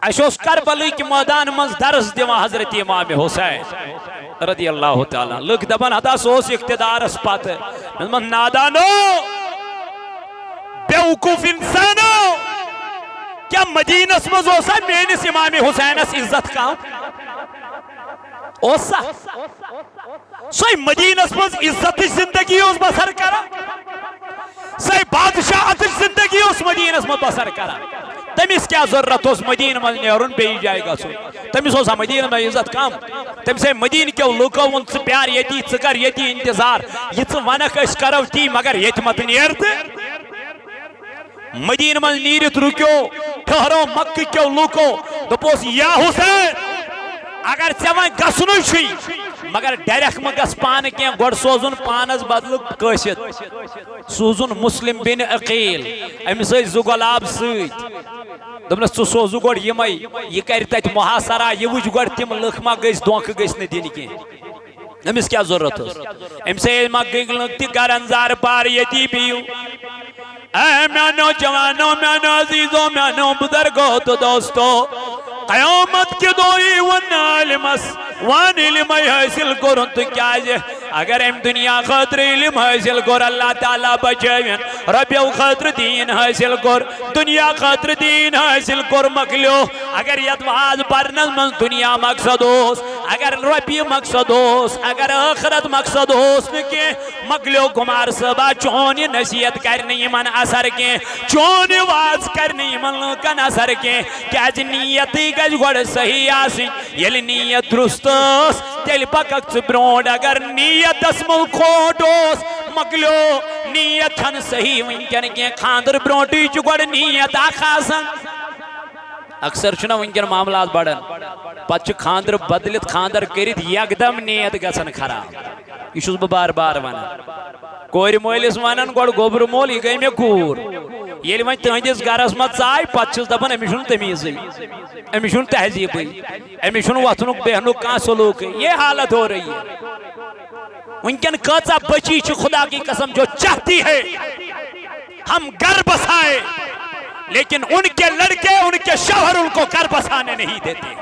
اشوس کربلی کی میدان منز درس دیوان حضرت امام حسین رضی اللہ تعالیٰ لوگ دبن ہتا سوس اقتدار اس پاتے من نادانو بیوقوف انسانو کیا مدینہ اسمز اوسا مینس امام حسین اس عزت کام اوسا سوئی مدینہ اسمز عزت زندگی اس بسر کرا سوئی بادشاہ زندگی اس مدینہ اسمز بسر کرا تمیس کیا ضرورت اس مدینہ میں نیرون بیئی جائے گا سو تمیس ہوسا مدینہ میں عزت کام تمیسے مدینہ کیوں لوکو ان سے پیار یتی چکر یتی انتظار یہ تو ونک اس کرو تی مگر یت مت نیرد مدینہ میں نیرت رکیو ٹھہرو مکہ کیوں لوکو دپوس یا حسین اگر چوان گسنو چھئی مگر ڈیرک مگس پان کیا گوڑ سوزن پانس بدل کشت سوزن مسلم بن عقیل امی سے زگلاب سیت دمنس تو سوزو گوڑ یمائی یہ کرتا ہے محاصرہ یہ وچ گوڑ تیم لکھما گیس دونک گیس ندین کی امس کیا ضرورت ہے ام سے علمہ گنگلتی کرنزار پار یتی بیو اے میانو جوانو میانو عزیزو میانو بزرگو تو دوستو قیامت کی دوئی ون علمس وان علم حاصل کرن تو کیا جے اگر ام دنیا خاطر علم حاصل کر اللہ تعالیٰ بچائیں ربیو خاطر دین حاصل کر دنیا خاطر دین حاصل کر مکلیو اگر یدواز برنل من دنیا مقصد ہوس اگر ربی مقصد ہوس اگر آخرت مقصد ہوس نکے مکلیو گمار صبح چونی نصیحت کرنی من اثر کے چونی واز کرنی من لکن اثر کے کیا جی نیتی گج گوڑ صحیح آسی یلی نیت درستوس تیل پکک چبرونڈ اگر نیت اسمل کھوٹوس مکلیو نیت چھن صحیح ونکن کے خاندر برونٹی چگوڑ نیت آخاسن اکثر چھنا ونکن معاملات بڑھن پچھ خاندر بدلت خاندر کرید یکدم نیت گسن خراب یہ چھوز بار بار وانا کوئی مولیس وانن گوڑ گوبر مول یہ گئی میں کور یہ لیوان تہنجس گارس مت آئی پچھس دبن امیشن تمیزی امیشن تہذیبی امیشن وطنک بہنک کان سلوک یہ حالت ہو رہی ہے انکن قطع بچی چھ خدا کی قسم جو چاہتی ہے ہم گھر بسائے لیکن ان کے لڑکے ان کے شوہر ان کو گھر بسانے نہیں دیتے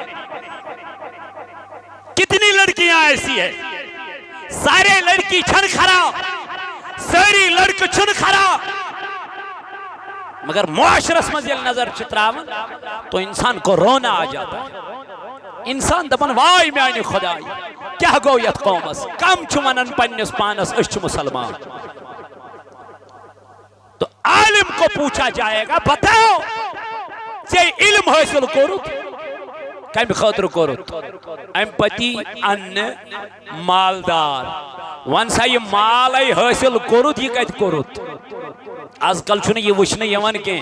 کتنی لڑکیاں ایسی ہیں سارے لڑکی چھن کھرا ساری لڑک چھن کھرا مگر معاشرس مزیل نظر چتراون تو انسان کو رونا آ جاتا ہے انسان دپن وائی میانی خدای کیا گو یت قومس کم چمنن پنیس پانس اشچ مسلمان تو عالم کو پوچھا جائے گا بتاؤ سے علم حاصل کرت کم خاطر کرت ام پتی ان مالدار ون سا یہ مال حاصل کرت یہ کت کرت آج کل چھنے یہ وشنے یوان کے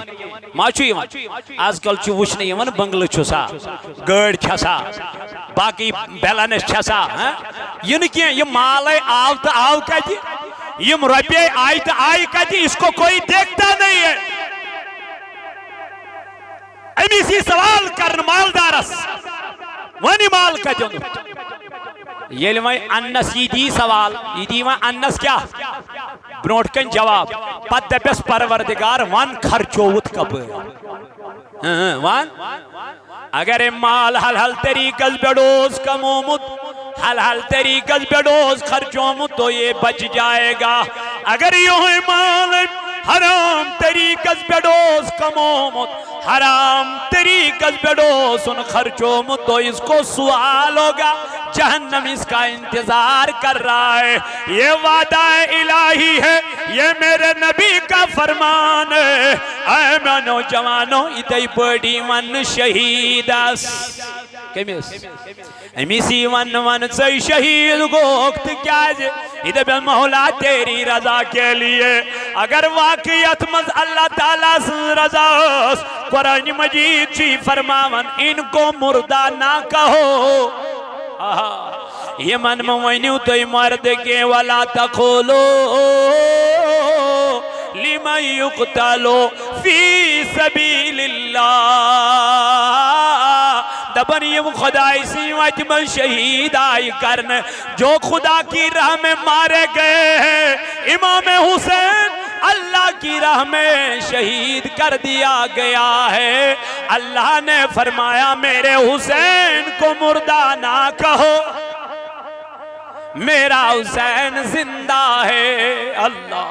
ماچو یوان آج کل چھو وشنے یوان بنگل چھسا گڑ چھسا باقی بیلانس چھسا یہ نکیں یہ مال آو تا آو کہتی یہ مربی آئی تا آئی کہتی اس کو کوئی دیکھتا نہیں ہے امی سی سوال کرن مالدارس وانی مال کا جنو یہ لیوائے انس یہ دی سوال یہ دیوائے انس کیا برونٹ کن جواب پت دپیس پروردگار وان خرچوت کب وان اگر مال حل حل طریقز بیڑوز کمومت حل حل طریقز بیڑوز خرچومت تو یہ بچ جائے گا اگر یہ مال حرام طریقز بیڑوز کمومت حرام طریقز بیڑوز ان خرچومت تو اس کو سوال ہوگا جہنم اس کا انتظار کر رہا ہے یہ وعدہ الہی ہے یہ میرے نبی کا فرمان ہے اے میں نوجوانوں اتائی بڑی ون شہیدس کمیس امیسی ون ون سے شہید گوکت کیا جے ادھے بے مولا تیری رضا کے لیے اگر واقعیت مز اللہ تعالیٰ سے رضا اس قرآن مجید چی فرماون ان کو مردہ نہ کہو یہ من موینیو تو مرد کے ولا تقولو لمن یقتلو فی سبیل اللہ دبن یہ خدای سیوات من شہید آئی کرنے جو خدا کی راہ میں مارے گئے ہیں امام حسین اللہ کی راہ میں شہید کر دیا گیا ہے اللہ نے فرمایا میرے حسین کو مردہ نہ کہو، میرا حسین زندہ ہے۔ اللہ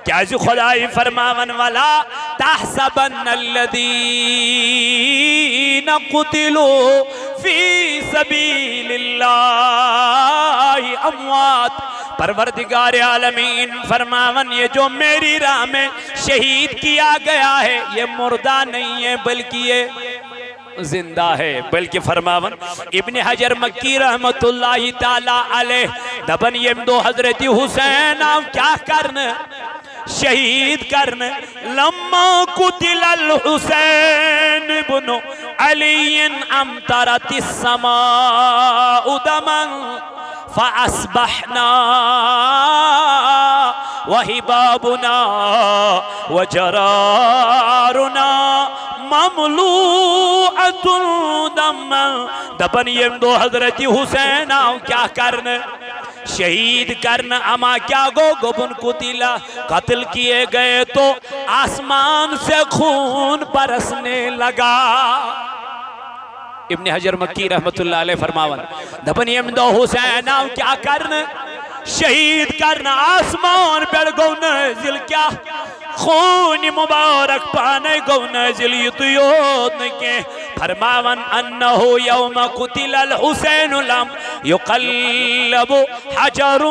کیا جو خدای فرماون والا تحسبن الذین قتلوا فی سبیل اللہ اموات، پروردگار عالمین فرماون یہ جو میری راہ میں شہید کیا گیا ہے یہ مردہ نہیں ہے بلکہ یہ زندہ ہے۔ بلکہ فرماون ابن حجر مکی رحمت اللہ تعالی علیہ دبن یم دو حضرت حسین آو کیا کرنے شہید کرنے، لما قتل الحسین بن علی امطرت السماء دما فأصبحنا وحبابنا وجرارنا مملوءة دما، دبن یم دو حضرت حسین آو کیا کرنے شہید کرنا، اما کیا گو گبن قتلا قتل کیے گئے تو آسمان سے خون برسنے لگا۔ ابن حجر مکی رحمت اللہ علیہ فرماون دبن یم دو حسین آو کیا کرنا شہید کرنا، آسمان پر گو نازل کیا خون مبارک پانے گو نازل یطیود کے فرماون انہو یوم قتل الحسین لم یقلب حجر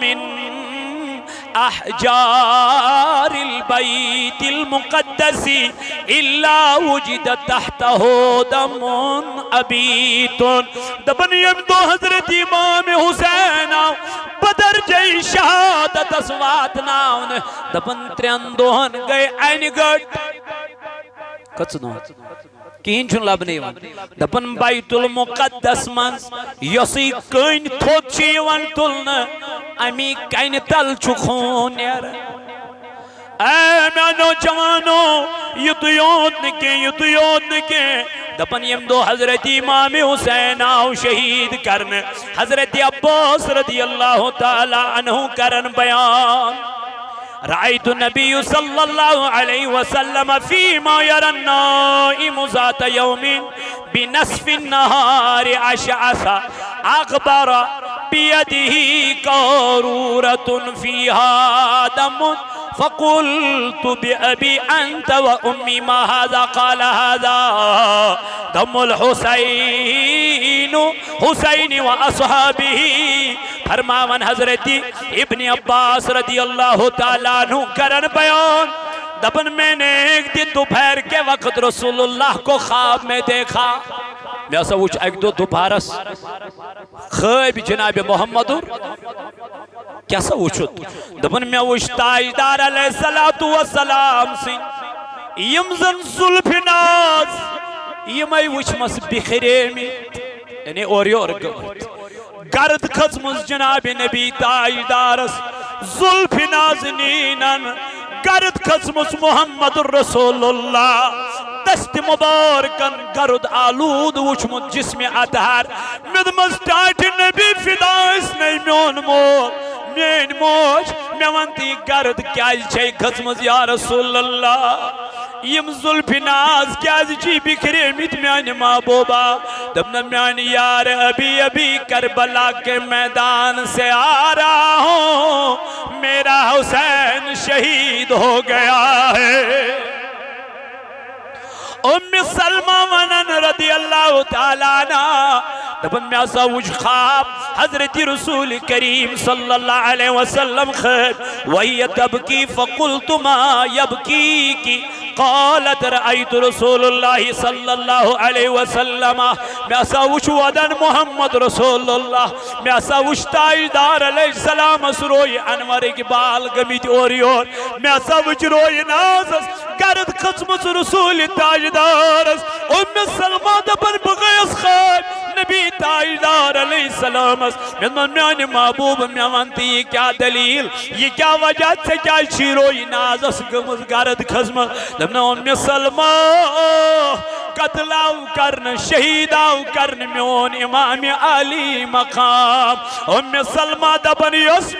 من احجار البیت المقدس الا وجد تحته دم ابیت، دبن یم دو حضرت امام حسین بدر جئی شہادت اسوات ناون دبن ترین دوہن گئے این گٹ کچنو کین چھن لبنی ون دبن بیت المقدس من یسی کین تھوت چیون تلن امی کین تل چکھون یار اے میانو جوانو یطیود نکے دبن یم دو حضرت امام حسین آو شہید کرن، حضرت عباس رضی اللہ تعالی عنہ کرن بیان رأيت النبي صلى الله عليه وسلم فيما يرى النائم ذات يوم بنصف النهار أشعث أغبر بيده قارورة فيها دم فقلت بأبي أنت وأمي ما هذا؟ قال هذا دم الحسين وأصحابه. فرماون حضرت ابن عباس رضی اللہ تعالیٰ عنہ کرن بیان دبن میں نے ایک دن دوپہر کے وقت رسول اللہ کو خواب میں دیکھا. میں ایسا وچ ایک دو دوپہرس خواب جناب محمد کیسا وچھت دبن میں وچ تاجدار علیہ السلام سی یمزن ظلف ناز یمائی وچ مس بخرے میں یعنی اوری اور گرد خزمز جناب نبی تاجدارس ظلف نازنینن گرد خزمز محمد رسول اللہ دست مبارکن گرد آلود وچمت جسم اطہر مدمز ٹاٹ نبی فدائس نہیں میون مول مین موج میوانتی گرد کیا چھے خزمز یا رسول اللہ یم ظلف ناز کیا جی بکھرے میت میان محبوبہ دبنا میان یار ابھی کربلا کے میدان سے آ رہا ہوں میرا حسین شہید ہو گیا ہے. ام سلمہ ونن رضی اللہ تعالیٰ عنہ دبن میں ایسا وجھ خواب حضرت رسول کریم صلی اللہ علیہ وسلم خیر وہی تبکی فقلت ما یبکی کی قالت رأیت رسول اللہ صلی اللہ علیہ وسلم میں ایسا وچھ ودن محمد رسول اللہ میں ایسا وچھ تاجدار علیہ السلام روئی انور اقبال گمیت اوری اور میں ایسا وچھ روئی نازس گرد قسمت رسول تاجدارس ام سلمہ دبن بغیس خواب نبی تاجدار علیہ السلام میانی محبوب میوانتی یہ کیا دلیل یہ کیا وجہ سے کیا شیروئی نازس گمز گرد خزمت دبنا ام سلمہ قتل آو کرن شہید آو کرن میون امام علی مقام سلمہ دبن یس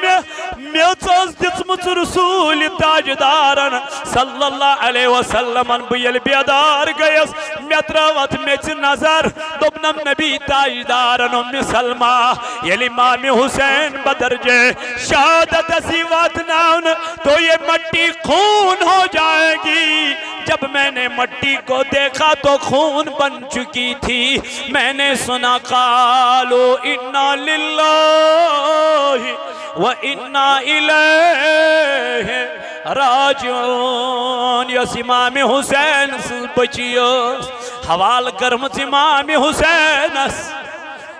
میچ دس رسول تاجدارن صلی اللہ علیہ وسلم بیل بیدار گیس میتراوت میچ نظر دبنم نبی تاجدارن سلمہ یل امام حسین بدرجے شہادت اسی واتناؤن تو یہ مٹی خون ہو جائے گی جب میں نے مٹی کو دیکھا تو خون بن چکی تھی میں نے سنا قالو انا للہ وَإِنَّا إِلَيْهِ راجعون یس امام حسین بچیوس حوال کرمت امام حسینس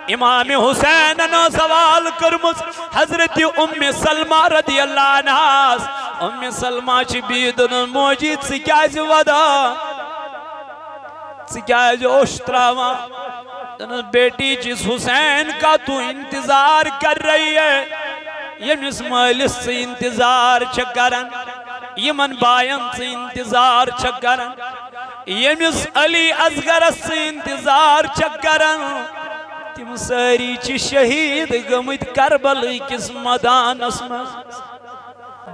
امام حسین سوال کرمت حضرت ام سلمہ رضی اللہ عنہ ام سلمہ چی بیدن موجید سکیاز ودا سکیاز اوشتراما بیٹی جس حسین کا تو انتظار کر رہی ہے یمس مالس سے انتظار چکرن یمن بائن سے انتظار چکرن یمس علی اصغر سے انتظار چکرن تم ساری چی شہید گمت کربل کس میدان اسم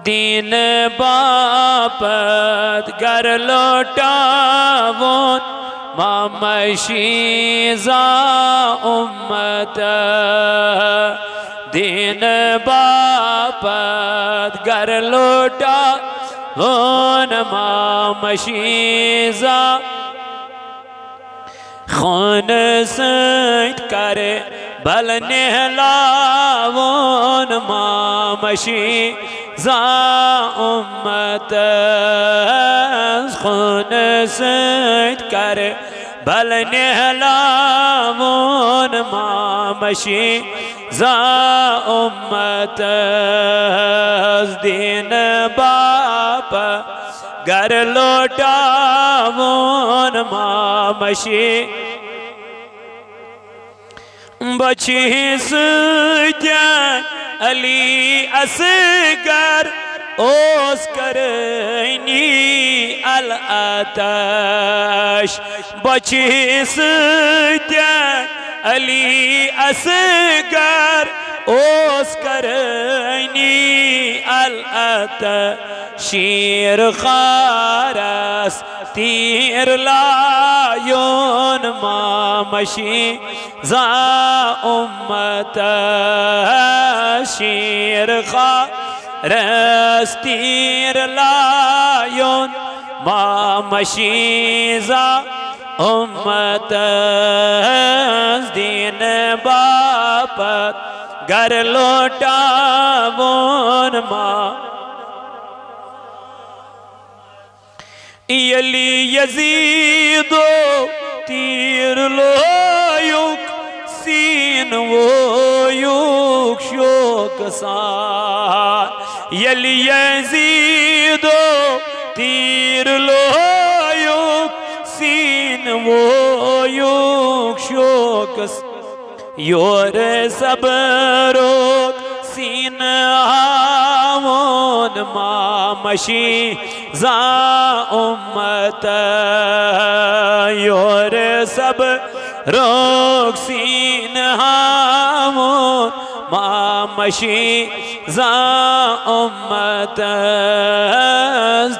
دین باپت گر لوٹاون مامشیزا امت دین باپت گر لوٹاون مامشیزا خون سید کرے بل نہلاون مامشیزا امت خون سید کرے بل نہلاون مامشیزا امت دین باپ گر لوٹاون مامشی بچی سجن علی اصغر اوس کرنی الاتش بچی سجن علی اصغر اوس کرنی الاتش شیر خارس تیر لایون مامشی زا امت شیر خارس تیر لایون مامشی زا امت دین باپت گر لوٹاون یلی یزیدو تیر لویوک سین وویوک شوک سان یلی یزیدو تیر لویوک سین وویوک شوک سان یور صبروک سین آمون مامشی زا امت یور صبروک سین آمون مامشی زا امت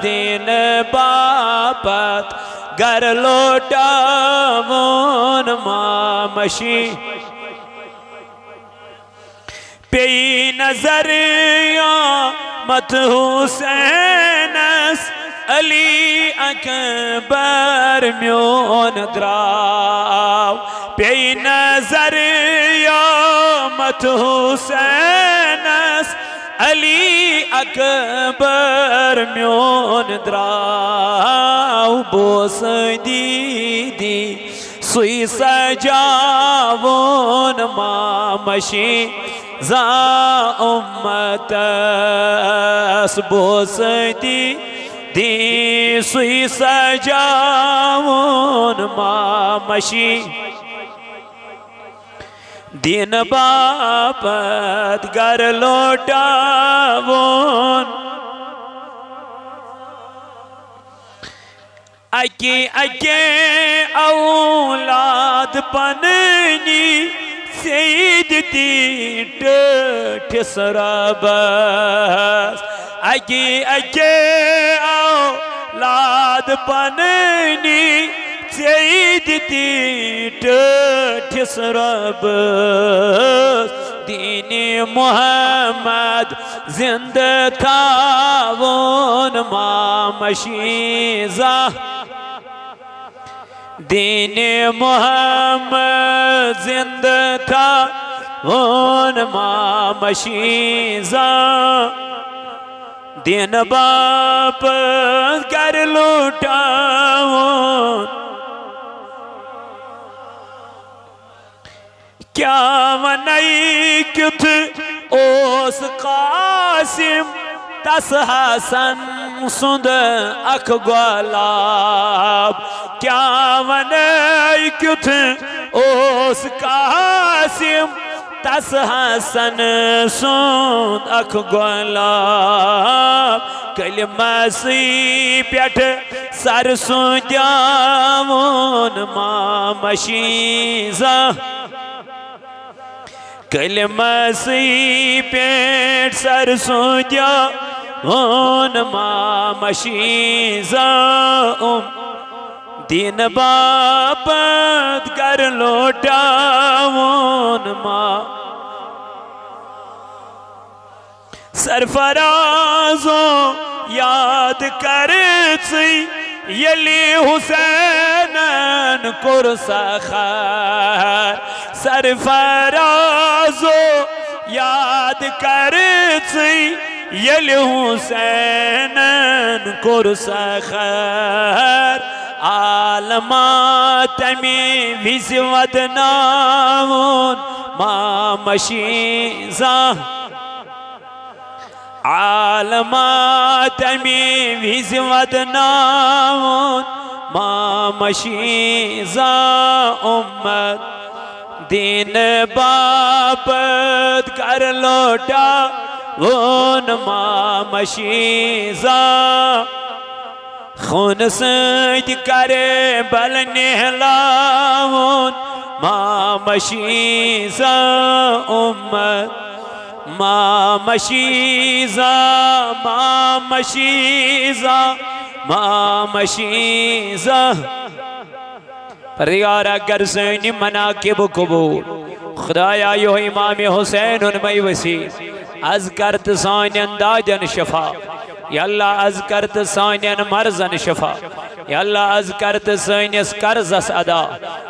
دین باپت گر لوٹاون مامشی پی نظر مت حسینس علی اکبر میون دراو پی نظر مت حسینس علی اکبر میون دراو بوس دیدی سوی سجاون مامشی زا امت بوس دی سوی سجاون مامشی دین باپت گر لوٹاون اکی اولاد پننی سید تی ٹھس ربس اکی اولاد پننی سید تی ٹھس ربس دین محمد زندہ تھاون مامشیزہ دین محمد زندہ تھاون مامشیزہ دین باپ گر لوٹاون کیا ونائی کیت اوس قاسم تس حسن سند اک گلاب کیا ونائی کیت اوس قاسم تس حسن سند اک گلاب کلمہ سی پیٹھ سر سجاون مامشیزہ کلمہ سی پیٹ سر سجاون مامشیزہ دین باپت گر لوٹاون سرفرازو یاد کرچی یلی حسینن کر سخر سرفرازو یاد کرچی یلی حسینن کر سخر عالمات می ویز ودناون مامشیزہ عالمات می ویز ودناون مامشیزہ امت دین باپت کر لوٹاون مامشیزہ خون سید کرے بل نہلاون مامشیزہ امت مامشیزہ مامشیزہ مامشیزہ پروردگارا گر سینی مناقب قبول خدایا یو امام حسین انمی وسیع از کرت سانین داجن شفا یا اللہ از کرت سانین مرزن شفا یا اللہ از کرت سانیس کرزس ادا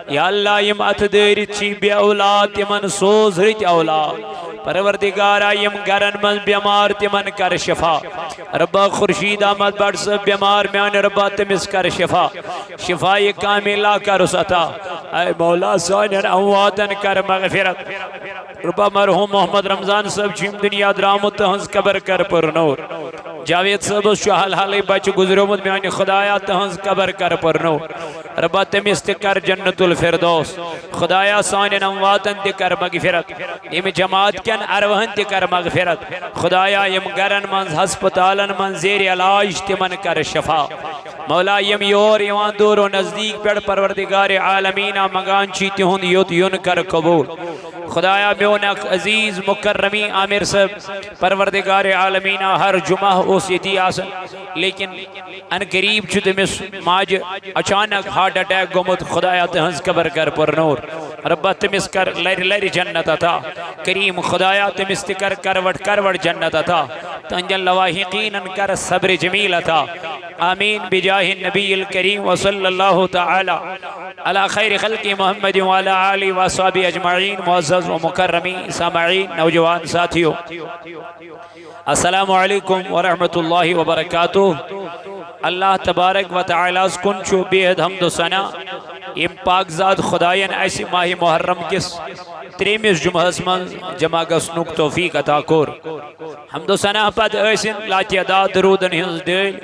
یا اللہ یم اتدیری چی بی اولاد یمن سوز رت اولاد پروردگارا یم گرن من بیمار تمن کر شفا ربا خورشید احمد بٹ صاحب بیمار میان ربا تمس کر شفا شفائی کاملہ کر اس عطا اے مولا سانین امواتن کر مغفرت ربا مرحوم محمد رمضان صاحب چیم دنیا درامت تہنز قبر کر پر نور جاوید صاحب شہل حالی بچ گزرومت میانی خدایا تہنز قبر کر پر نور ربا تمس تکر جنت الفردوس خدایا سانین امواتن تکر مغفرت یم جماعت کن اروہن تکر مغفرت خدایا یم گرن منز ہسپتالن من زیر علاج تمن کر شفا مولا یم یور یوان دور و نزدیک پیڑ پروردگار عالمین مگان چیتی ہون یوت یون کر قبول خدایا میونک عزیز مکرمی عامر صاحب پروردگار عالمین ہر جمعہ اوسیتی آسن لیکن ان قریب چھو تمس ماج اچانک ہارٹ اٹیک گمت خدایا تہنز قبر کر پر نور ربا تمس کر لیر لیر جنت عطا کریم خدایا تمس تکر کروٹ جنت عطا تنجل لواحقین کر صبر جمیل عطا آمین بجاہ النبی الکریم وصلی اللہ تعالی علی خیر خلق محمد وعلی آلہ وصحبہ اجمعین معزز و مکرمی سامعین نوجوان ساتھیوں السلام علیکم ورحمت اللہ وبرکاتہ اللہ تبارک و تعالی کن چھو بید حمد و ثنا ام پاک ذات خدایان ایسی ماہ محرم کس تریمس جمعہ من جمع گسنک توفیق عطا کور حمد و ثنا پد ایسن لا تعداد درودن ہنز دل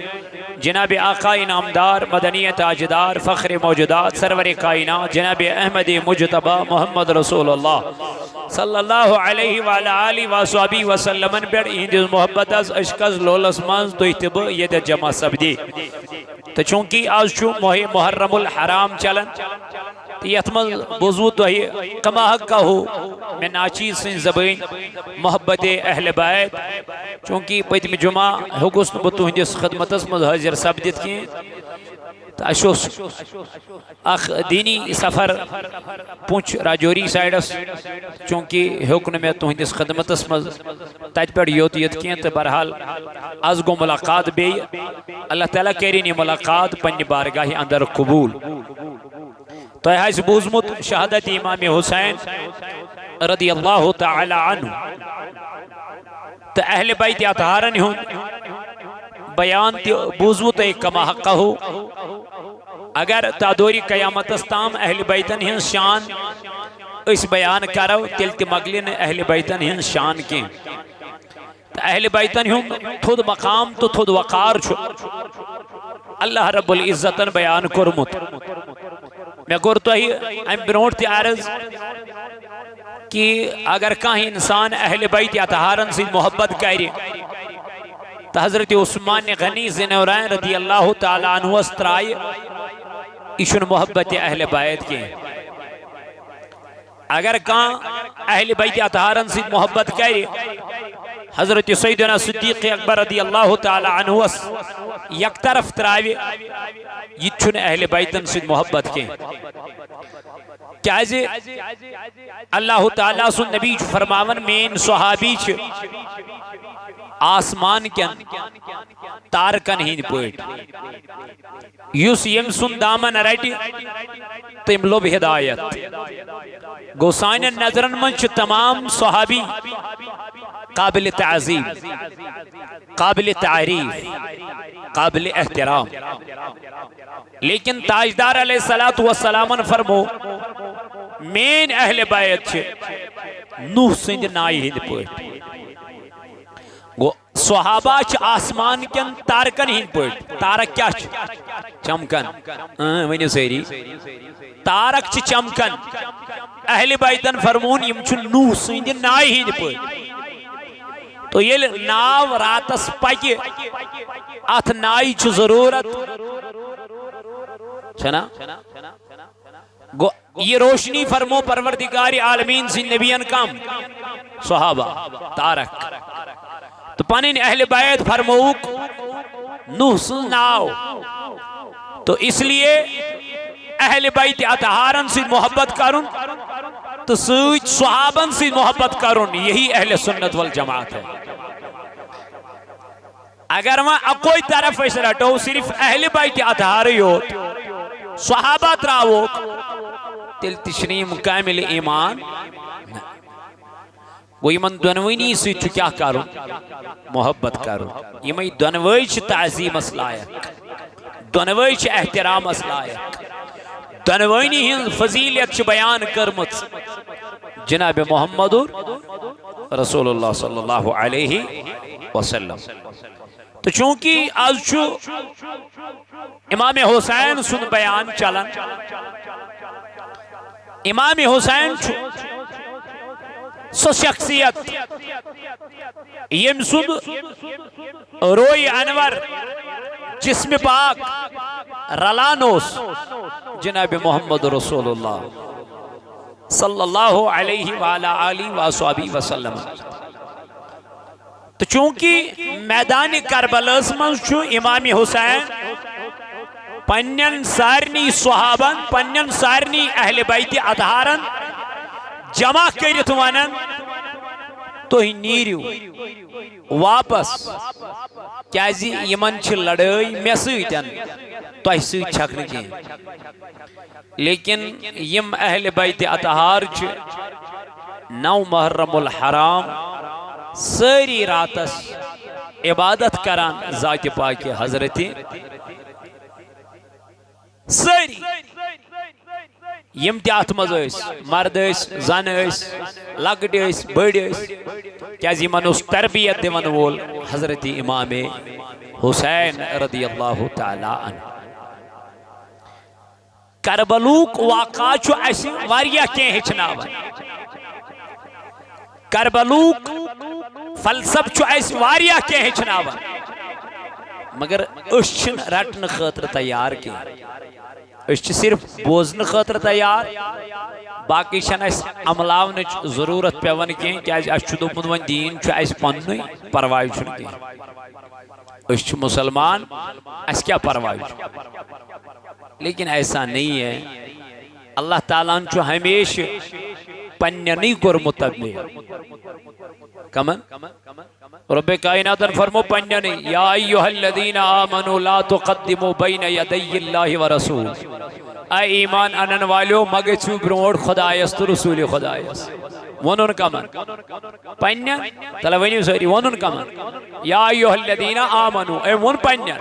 جناب آقا انعامدار مدنی تاجدار فخر موجودات سرور کائنات جناب احمد مجتبہ محمد رسول اللہ صلی اللہ علیہ وآلہ وآلہ وسلم بیڑ اہندیز محبت از اشکز لولس منز تو اتبا ید جمع سبدی تو چونکہ آج چھو ماہ محرم الحرام چلن تو یت مز بوزو تہ کما حقہ میں ناچیز سن زبان محبت اہل بیت چونکہ پتم جمعہ ہکس بہ تہندس خدمتس مز حاضر سپدت کی اش اخ دینی سفر پونچھ راجوری سائڈس چونکہ ہیوک میں تہندس خدمتس مز تت پہ یوت یت کی تو بہرحال آز گو ملاقات بی اللہ تعالیٰ کرین یہ ملاقات پنہ بارگاہ اندر قبول تہ آس بوزمت شہادت امام حسین رضی اللہ تعالی عنہ تو اہل بیت اطہارن ہند بیان بوزو تہ کما حقہ اگر تادوری قیامت تام اہل بیتن ہن شان اس بیان کرو تیل تہ مگلن اہل بیتن ہن شان کی اہل بیتن ہن تھود مقام تو تھود وقار چھو اللہ رب العزتن بیان کرمت میں کور تہ ام برونٹ تہ عرض کہ اگر کانٛہہ انسان اہل بیت اطہارن سے محبت کر تو حضرت عثمان غنی ذنورین رضی اللہ تعالیٰ عنہ ترائے یہ محبت اہل بیت کی اگر کان اہل بیت اطہارن سے محبت کر حضرت سیدنا صدیق اکبر رضی اللہ تعالیٰ عنہ یک طرف تراوی یہ چھن اہل بیتن سے محبت کی کیازِ اللہ تعالیٰ سن نبی فرماون مین صحابی چھ آسمان کن تارکن ہند پوٹ یس یم سن دامن رٹی تم لوب ہدایت گو سان نظرن من تمام صحابی قابل تعظیم قابل تعریف قابل احترام لیکن تاجدار علیہ السلام فرمو مین اہل بیت نوح سند نائی ہند پوٹ گو صحابہ آسمان کن تارکن ہند پوٹ تارک کیا چمکن ونیو سیری تارک چمکن اہل بیتن فرمون یم نوح سند نائی ہند پوٹ تو یہ ناو راتس پکی ات نائی چھ ضرورت چھنا گو یہ روشنی فرمو پروردگار عالمین سے نبیان کم صحابہ تارک تو پانین اہل بیت فرموک نوح سن ناو تو اس لیے اہل بیت اطہارن سے محبت کرن تو سوچ صحابن سے محبت کرن یہی اہل سنت والجماعت ہے اگر وہاں کوئی طرف اس رٹو صرف اہل بیت اطہاری ہو صحابہ تراوک تل تشنیم کامل ایمان وہ یمن دونوینی سے کیا کرو محبت کرو یمن دونوی چھ تعظیم اسلائق دونوی چھ احترام اسلائق دونوینی ہن فضیلیت چھ بیان کرمت جناب محمد رسول اللہ صلی اللہ علیہ وسلم تو چونکہ آج چھو امام حسین سن بیان چلن امام حسین چھو سو شخصیت یم سن روئی انور جسم پاک رلانوس جناب محمد رسول اللہ صلی اللہ علیہ وآلہ وآلہ وسلم تو چونکہ میدان کربلاس من چھو امام حسین پنین سارنی صحابن پنین سارنی اہل بیت اطہارن جمع کرت ونن تو ہی نیریو واپس کیازی یمن چھ لڑائی میں سیتن تو ہی سیت چھکن کی لیکن یم اہل بیت اطہار چھ 9 محرم الحرام ساری راتس عبادت کران ذات پاک حضرت ساری یم تیات مز مرد زن لکٹ بڑ کیازی من اس تربیت دیون وول حضرت امام حسین رضی اللہ تعالی عنہ کربلوک واقع چھو ایسی واریہ کیں ہچناون کربلوک فلسف چھو ایسی واریہ کیں ہچناون مگر اشن رٹن خاطر تیار کی اس صرف بوزن خاطر تیار باقی چھن اس عملاون ضرورت پیون کی کیاز اس چھ دوپن ون دین چھ اس پنن پرواہ چھن کی اس چھ مسلمان اس کیا پرواہ لیکن ایسا نہیں ہے اللہ تعالیٰ نے ہمیشہ پننی کورمت کمن رب کائنات فرمو پننی یا ایھا الذین آمنوا لا تقدموا بین یدی اللہ ورسول اے ایمان انن والو مگچو برونٹ خدایس تو رسول خدایس ونن کمن پنن تلا ونیو ساری ونن کمن یا ایھا الذین آمنوا اے ون پنن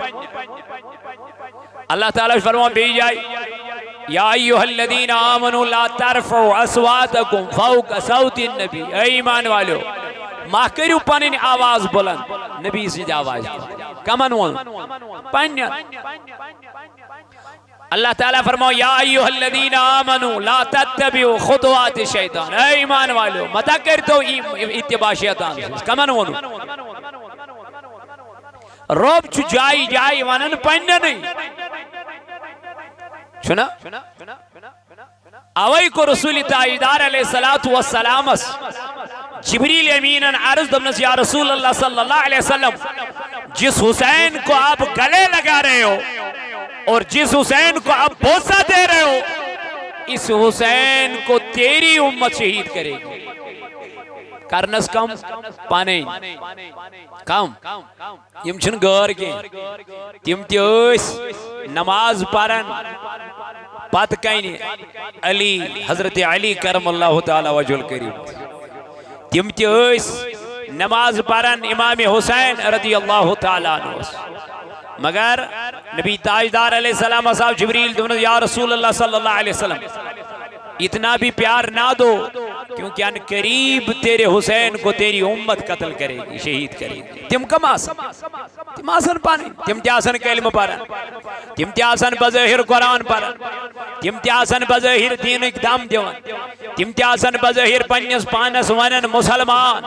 اللہ تعالیٰ فرمو بی جائی یا ایھا الذین آمنوا لا ترفعوا اصواتکم فوق صوت النبی اے ایمان والو ما کرو پنن آواز بلند نبی سے آواز کمن ون پنن اللہ تعالیٰ فرماؤ یا ایھا الذین آمنوا لا تتبعوا خطوات الشیطان اے ایمان والو متا کرتو اتباع شیطان کمن ون رب چھ جائی جائی ونن پنن نہیں چھنا اوئی کو رسول تاجدار علیہ السلام جبریل امینن عرض دمنس یا رسول اللہ صلی اللہ علیہ وسلم جس حسین کو آپ گلے لگا رہے ہو اور جس حسین کو آپ بوسہ دے رہے ہو اس حسین کو تیری امت شہید کرے گی کرنس کم پانے کم یم چھن غور کی تم تیس نماز پرن پت کینی علی حضرت علی کرم اللہ تعالی وجہ الکریم تم تیس نماز پرن امام حسین رضی اللہ تعالی عنہ مگر نبی تاجدار علیہ السلام صاحب جبریل دونوں یا رسول اللہ صلی اللہ علیہ وسلم اتنا بھی پیار نہ دو کیونکہ ان قریب تیرے حسین کو تیری امت قتل کرے گی شہید کرے گی تم کم آسن پانے تم تیاسن کلمہ پارن تم تیاسن بظاہر قرآن پارن تم تیاسن بظاہر دین اقدام دیون تم تیاسن بظاہر پنیس پانس ونن مسلمان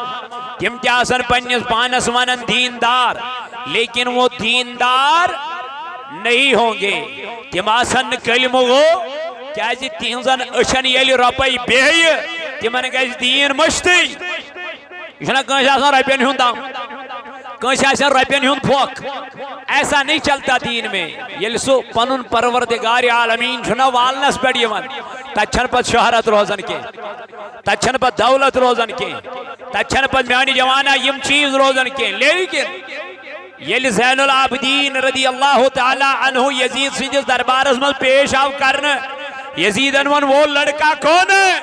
تم تیاسن پنیس پانس ونن دیندار لیکن وہ دیندار نہیں ہوں گے تم آسن کلمہ ہو کیا جی تینزن اشن یلی رپائی بیئی تیمن گیس دین مشتی اشنا کنش آسان رپین ہون دام کنش آسان رپین ہون پھوک ایسا نہیں چلتا دین میں یلی سو پنن پروردگار عالمین چھنا والنس بیڑی من تچھن پت شہرت روزن کے تچھن پت دولت روزن کے تچھن پت میانی جوانا یم چیز روزن کے لیکن یلی زین العابدین رضی اللہ تعالی عنہ یزید سنجز دربارس میں پیش آو کرنے یزید انون وہ لڑکا کون ہے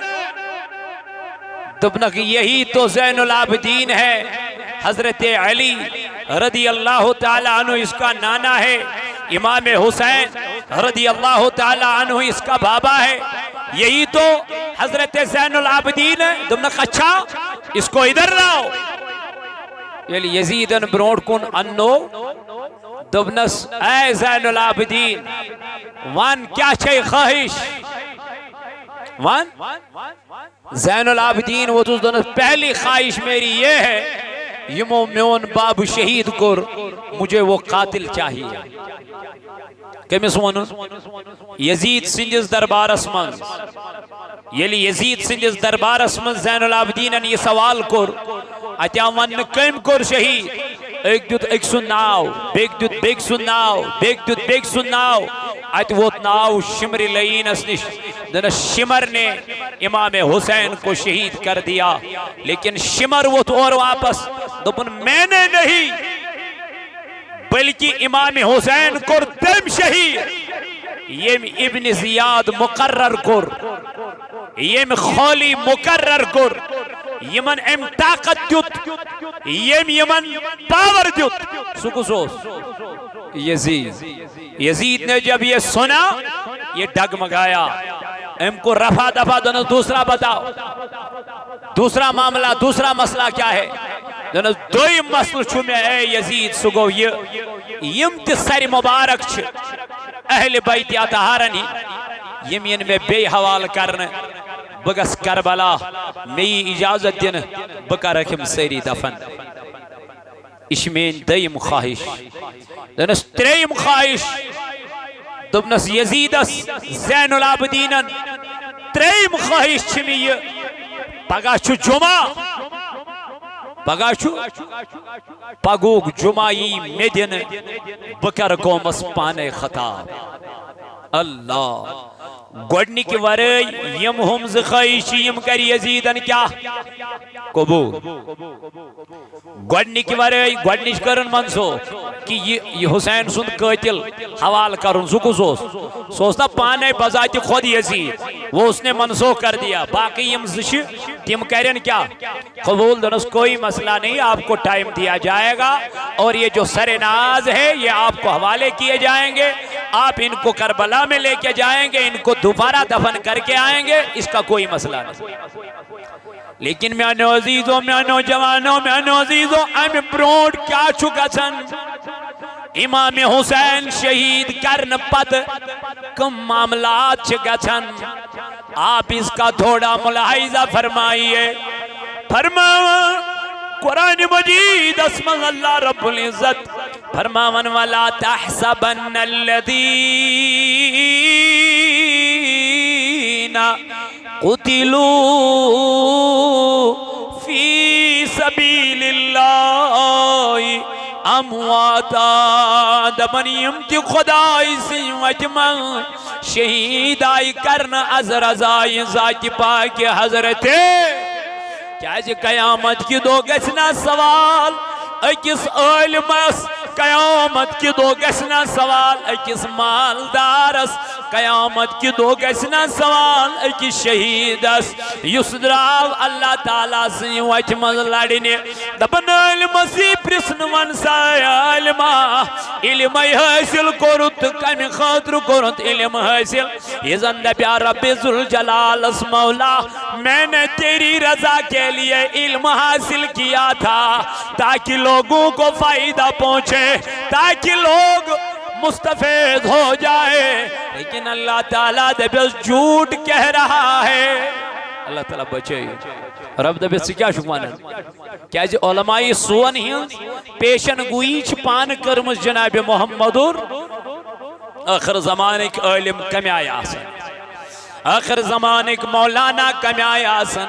دبنک یہی تو زین العابدین ہے حضرت علی رضی اللہ تعالی عنہ اس کا نانا ہے امام حسین رضی اللہ تعالی عنہ اس کا بابا ہے یہی تو حضرت زین العابدین ہے دبنک اچھا اس کو ادھر لاؤ یلی یزید ان بروڑ کن انو دبنس اے زین العابدین وان کیا چھے خواہش وان زین العابدین وہ تو دونس پہلی خواہش میری یہ ہے یمو میون باب شہید کر مجھے وہ قاتل چاہیے کمیس ونو یزید سنجز دربار اسمان یلی یزید سنجز دربار اسمان زین العابدین نے یہ سوال کر اتیا ون کم کر شہید ایک دیت ایک سن ناو بیک دیت بیک سن ناو بیک دیت بیک سن ناو ات ووت ناو شمر لئین اسنش دن شمر نے امام حسین کو شہید کر دیا لیکن شمر ووت اور واپس دبن میں نے نہیں بلکہ امام حسین کو دم شہید یہ ابن زیاد مقرر کر یہ خولی مقرر کر یمن ام طاقت دیت یمن پاور دیت سکو سوس یزید نے جب یہ سنا یہ ڈگمگایا ام کو رفع دفع دونس دوسرا بتاؤ دوسرا معاملہ دوسرا مسئلہ کیا ہے دونس دوئی مسئلہ چھو میں اے یزید سگو یم تسر مبارک چھ اہل بیت اطہارنی یمین میں بے حوال کرنے بگس کربلا میں اجازت دن بکا رکھم سیری دفن اشمین دیم خواہش دنس تریم خواہش دبنس یزیدس زین العابدینن تریم خواہش چھمی یہ پگہ چھو جمعہ پگہ چھو پگوک جمعی میدن بکر قومس پانے خطاب اللہ گوڑنی کی ورائی یم ہم زخائشی یم کر یزیدن کیا قبول گوڑنی کی ورائی گوڑنیش کرن منسو کہ یہ حسین سن قاتل حوال کرن سکو سوستا پانے بذات خود یزید وہ اس نے منسوخ کر دیا باقی یم زش تم کرن کیا قبول دنس کوئی مسئلہ نہیں آپ کو ٹائم دیا جائے گا اور یہ جو سر ناز ہے یہ آپ کو حوالے کیے جائیں گے آپ ان کو کربلا میں لے کے جائیں گے ان کو دوبارہ دفن کر کے آئیں گے اس کا کوئی مسئلہ نہیں لیکن میں عزیزوں میں نوجوانوں میں عزیزوں ایم پروڈ کیا چکا چن امام حسین شہید کرن پت کم معاملات چکا چن آپ اس کا تھوڑا ملاحظہ فرمائیے فرماؤ قرآن مجید اسم اللہ رب العزت فرماون وَلَا تَحْسَبَنَّ الَّذِينَ قُتِلُوا فِي سَبِيلِ اللَّهِ امواتا دبنیم تی خدای سی وجمع شہید آئی کرنا از رضائی ذات پاک حضرت کیا جی قیامت کی دو گسنا سوال اکس علمس قیامت کی دو گسنا سوال اکس مالدارس قیامت کی دو گسنا سوال اکس شہیدس یس دراو اللہ تعالیٰ سی وچ مز لڑنے دبن علم سی پرسن ونسا علم حاصل کرت کم خاطر کرت علم حاصل یہ زندہ پیار رب ذوالجلال اس مولا میں نے تیری رضا کے لیے علم حاصل کیا تھا تاکہ لوگوں کو فائدہ پہنچے تاکہ لوگ مستفید ہو جائے لیکن اللہ تعالیٰ دبیس جھوٹ کہہ رہا ہے اللہ تعالیٰ بچے رب دبیس سے کیا شکوانا کیا جی علماء سون ہی پیشن گویچ پان کرمز جناب محمد آخر زمانے کے علم کمی آیا آسن آخر زمانے کے مولانا کمی آیا آسن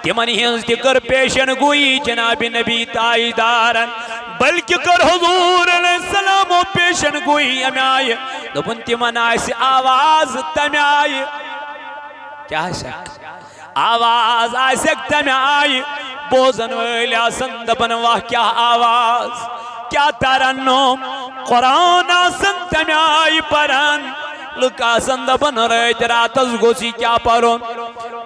تمن ہنز دکر پیشن گوئی جناب نبی تائیدارن بلکہ کر حضور علیہ السلام و پیشن گوئی ہمیں آئے دبن تمن آئیسی آواز تمہیں آئے کیا ہے شک آواز آئیسک تمہیں آئے بوزن ویلی آسن دبن واہ کیا آواز کیا ترنم قرآن آسن تمہیں آئے پرن لکا سندبن رہت راتز گوسی کیا پرون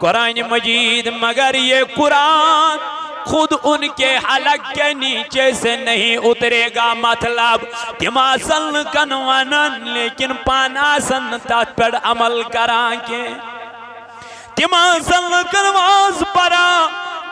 قرآن مجید مگر یہ قرآن خود ان کے حلق کے نیچے سے نہیں اترے گا مطلب تماسن کنونن لیکن پاناسن تات پر عمل کران کے تماسن کنواز پرا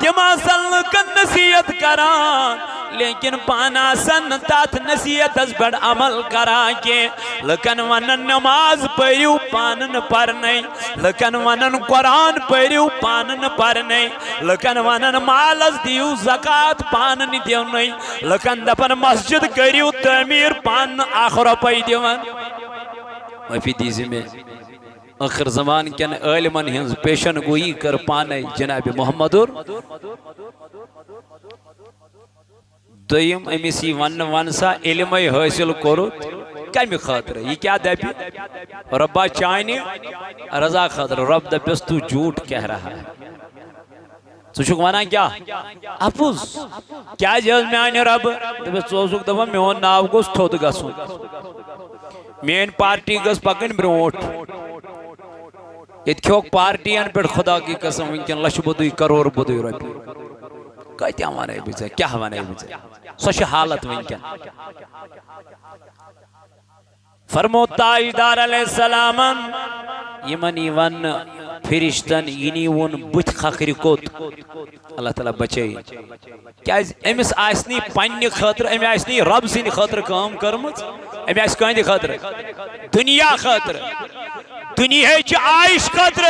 تماسن کن نصیحت کران لیکن پانا سن تات نصیحت از بڑ عمل کران کے لکن ونن نماز پڑیو پانن پر نہیں لکن ونن قرآن پڑیو پانن پر نہیں لکن ونن مال از دیو زکاة پانن دیو نہیں لکن دپن مسجد کریو تعمیر پانن آخر پی دیوان وفی دیزی میں آخر زمان کن علمان ہنز پیشن گوئی کر پانے جناب محمد دویم امیسی ونسا علم حاصل کرت کمی خاطر یہ کیا دبی ربا چاہنی رضا خاطر رب دبیس تو جھوٹ کہہ رہا ہے تو شکوانا کیا اپوز کیا جہاز میں آنے رب دبیس چوزک دبا میون ناو گوز تھود گسون مین پارٹی گز پکن بروٹ اتکیوک پارٹیان پر خدا کی قسم انکن لش بدوی کرور بدوی ربی کہتے ہیں ہمارے بیچے کیا ہمارے بیچے سوچ حالت میں کیا فرمو تاجدار علیہ السلام یمنی ون فرشتن ینی ون بت خخری کوت اللہ تعالیٰ بچے کیا امس آسنی پنی خاطر امی آسنی رب سنی خاطر کام کرمت امی آس کہندی خاطر دنیا خاطر دنیا چی عائش خاطر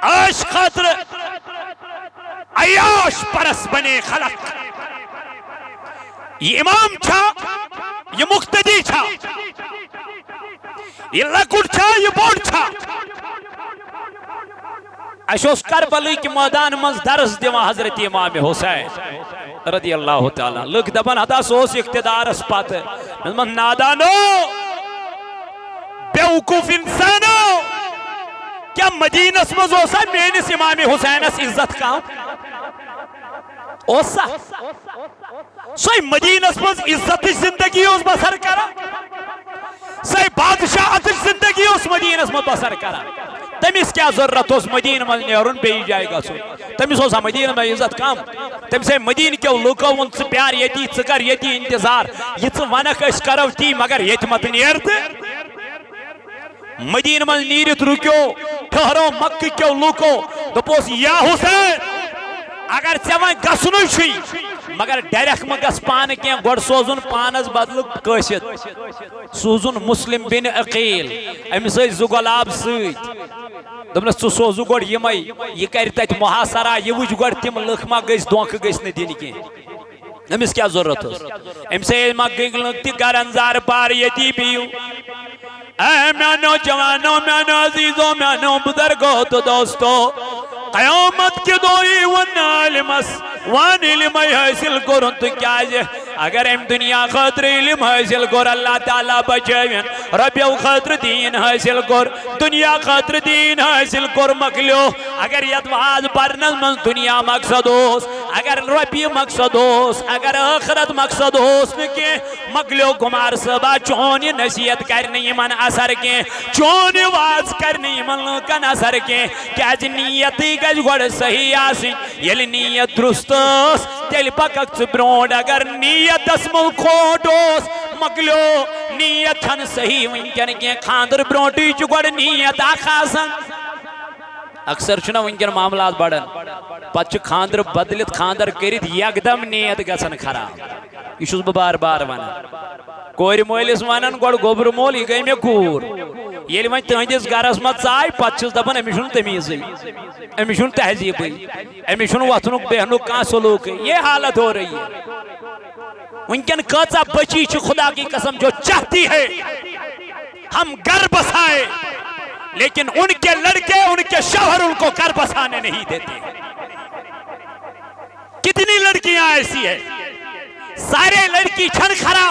عائش خاطر عیاش پرس بنے خلق یہ امام چھا یہ مقتدی چھا یہ لکٹ چھا یہ بوڑ چھا اشوس کربلی کی میدان منز درس دیوان حضرت امام حسین رضی اللہ تعالیٰ لوگ دبن ہتا سوس اقتدار اس پات من نادانو بیوقوف انسانو کیا مدینہ اسمز اوسا مینس امام حسین اس عزت کام اوسا سوئی مدینہ اسمز عزت زندگی اس بسر کرا سوئی بادشاہ زندگی اس مدینہ اسمز بسر کرا تمیس کیا ضرورت اس مدینہ میں نیرون بیئی جائے گا سو تمیس ہوسا مدینہ میں عزت کام تمیسے مدینہ کیوں لوکو ان سے پیار یتی چکر یتی انتظار یہ چھ ونک اس کرو تی مگر یت مت نیرد مدینہ میں نیرت رکیو ٹھہرو مکہ کیوں لوکو دپوس یا حسین اگر چوان گسنوی چھوئی مگر ڈیرک مگس پان کیا گوڑ سوزن پانس بدل کشت سوزن مسلم بن عقیل امی سے زگلاب سیت دمنس تو سوزو گوڑ یمائی یہ کرتا ہے محاصرہ یہ وچ گوڑ تیم لکھما گیس دونک گیس ندین کی امیس کیا ضرورت ہو ام سے علمہ گنگ لگتی کرنزار پار یتی بیو اے میانو جوانو میانو عزیزو میانو بزرگو تو دوستو قیامت کی دوئی ون علمس وان علم حاصل کرن تو کیا جے اگر ام دنیا خاطر علم حاصل کر اللہ تعالیٰ بچائیں ربیو خاطر دین حاصل کر دنیا خاطر دین حاصل کر مکلیو اگر یدواز برنل من دنیا مقصد ہوس اگر ربی مقصد ہوس اگر آخرت مقصد ہوس نکے مکلیو گمار صبح چونی نصیحت کرنی من اثر کے چونی واز کرنی من لکن اثر کے کیا جی نیتی گج گوڑ صحیح آسی یلی نیت درستوس تیل پکک چبرونڈ اگر نیت اسمل کھوٹوس مکلیو نیت چھن صحیح ونکن کے خاندر برونٹی چگوڑ نیت آخاسن اکثر چھنا ونکن معاملات بڑھن پچھ خاندر بدلت خاندر کرید یکدم نیت گسن خراب یہ چھوز بار بار وانا کوئی مولیس وانن گوڑ گوبر مول یہ گئی میں کور یہ لیوان تہندیس گارس مت آئی پچھس دبن امیشن تمیزی امیشن تہذیبی امیشن وطنک بہنک کان سلوک یہ حالت ہو رہی ہے ونکن کچا بچی چھ خدا کی قسم جو چاہتی ہے ہم گھر بسائے لیکن ان کے لڑکے ان کے شوہر ان کو گھر بسانے نہیں دیتے کتنی لڑکیاں ایسی ہیں سارے لڑکی چھن کھرا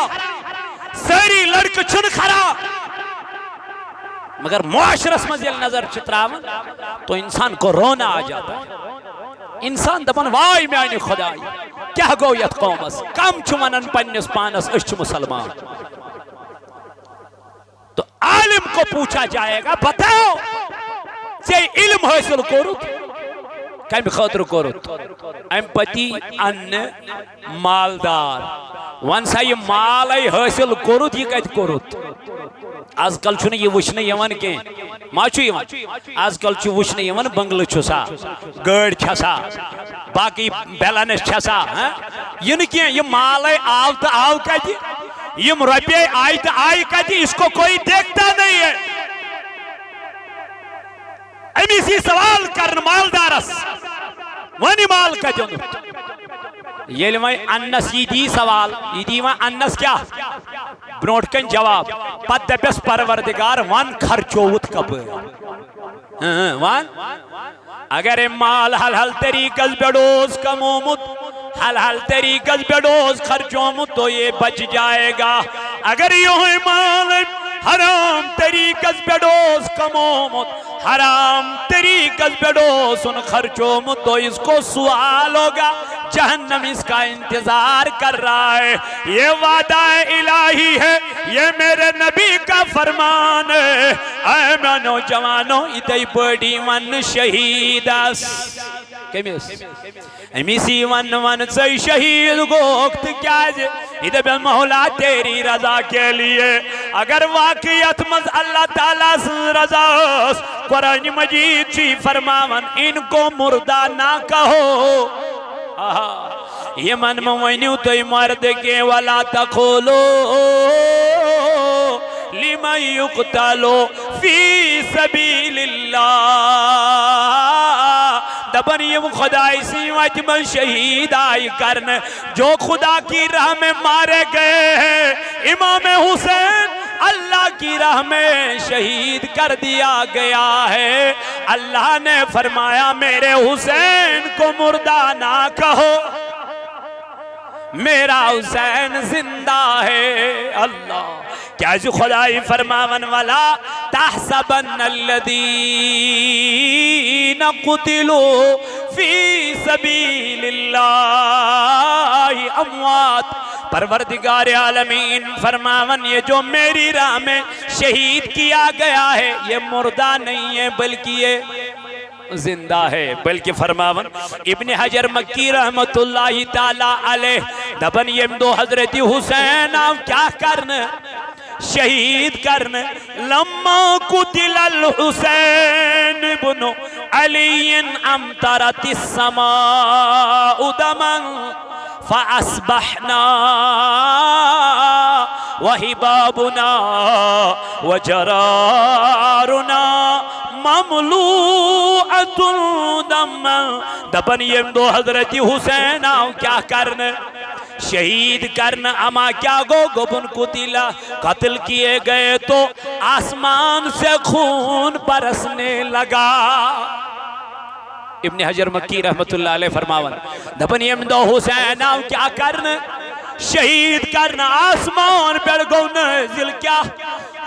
ساری لڑک چھن کھرا مگر معاشرس مزیل نظر چتراون تو انسان کو رونا آ جاتا ہے انسان دپن وائی میانی خدای کیا گو یت قومس کم چمنن پنیس پانس اش مسلمان تو عالم کو پوچھا جائے گا بتاؤ سے علم حاصل کرت کم خاطر کرت ام پتی ان مالدار ون سا یہ مال حاصل کرت یہ کت کرت آج کل چھنے یہ وچھنے یوان کے ما چھو یوان آج کل چھو وچھنے یوان بنگل چھسا گڑ چھسا باقی بیلانس چھسا یہ نکیے یہ مال آو تا آو کتی یہ روپیے آئی تا آئی کتی اس کو کوئی دیکھتا نہیں ہے امی سی سوال کرن مالدارس وانی مال کتی یہ لیوان انس یہ دی سوال یہ دیوان انس کیا برونٹ کن جواب پت دپس پروردگار وان خرچوت کب وان اگر مال حل حل طریقز بیڑوز کمومت حل حل طریقز بیڑوز خرچومت تو یہ بچ جائے گا اگر یہ مال حرام طریقز بیڑوز کمومت حرام طریقز بیڑوز ان خرچومت تو اس کو سوال ہوگا جہنم اس کا انتظار کر رہا ہے یہ وعدہ الہی ہے یہ میرے نبی کا فرمان ہے اے میں نوجوانوں اتائی بڑی ون شہیدس امیسی ون ون سے شہید گوکت کیا جے ادھے بے مولا تیری رضا کے لیے اگر واقعیت مز اللہ تعالیٰ سے رضا قرآن مجید چی فرماون ان کو مردہ نہ کہو یہ من موینیو تو مرد کے ولا تقولو لمن یقتلو فی سبیل اللہ دبن یم خدای سی وت من شہید آئی کرن جو خدا کی راہ میں مارے گئے ہیں امام حسین اللہ کی راہ میں شہید کر دیا گیا ہے اللہ نے فرمایا میرے حسین کو مردہ نہ کہو میرا حسین زندہ ہے اللہ کیا جو خدای فرماون والا تحسبن الذین قتلوا فی سبیل اللہ اموات پروردگار عالمین فرماون یہ جو میری راہ میں شہید کیا گیا ہے یہ مردہ نہیں ہے بلکہ یہ زندہ ہے بلکہ فرماون ابن حجر مکی رحمت اللہ تعالی علیہ دبن یم دو حضرت حسین آپ کیا کرنے شہید کرنے لما قتل الحسین بن علی امطرت السماء دما فأصبحنا وحبابنا وجرارنا مملوءة دما دبن یم دو حضرت حسین آؤ کیا کرنے شہید کرنا اما کیا گبن قتلا قتل کیے گئے تو آسمان سے خون برسنے لگا ابن حجر مکی رحمت اللہ علیہ فرماون دبن یم دو حسین آؤ کیا کرنا شہید کرنا آسمان پر گو نازل کیا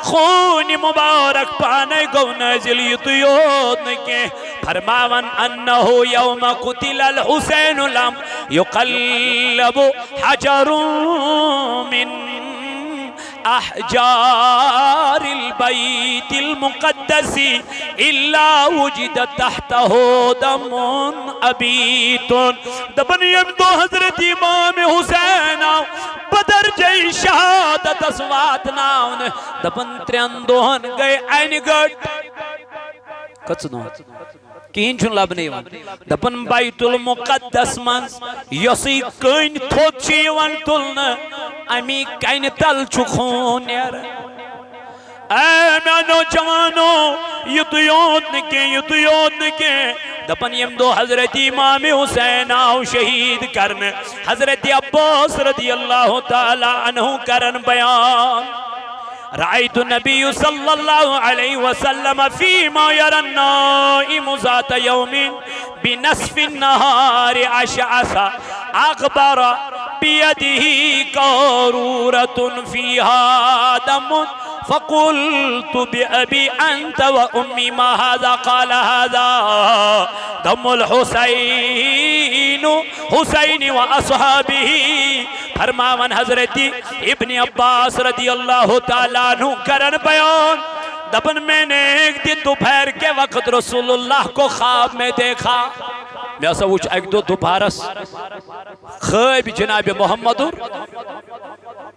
خون مبارک پانے گو نازل یطیود نکے فرماون انہو یوم قتل الحسین لم یقلب حجر من احجار البیت المقدس الا وجد تحته دم ابیت دبن یم دو حضرت امام حسین بدر جئی شہادت اسوات ناون دبن ترین دوہن گئے این گٹ کچنو کین چھن لبنے ون دبن بیت المقدس من یسی کین تھوت چیون تلن امی کین تل چکھون یار اے میانو جوانو یطیود نکے دبن یم دو حضرت امام حسین آؤ شہید کرن حضرت عباس رضی اللہ تعالی عنہ کرن بیان رأيت النبي صلى الله عليه وسلم فيما يرى النائم ذات يوم بنصف النهار أشعث أغبر بيده قارورة فيها دم فقلت بأبي أنت وأمي ما هذا قال هذا دم الحسين وأصحابه فرماون حضرت ابن عباس رضی اللہ تعالیٰ عنہ کرن بیان دبن میں نے ایک دن دوپہر کے وقت رسول اللہ کو خواب میں دیکھا میں ایسا وچ ایک دو دوپہرس خواب جناب محمد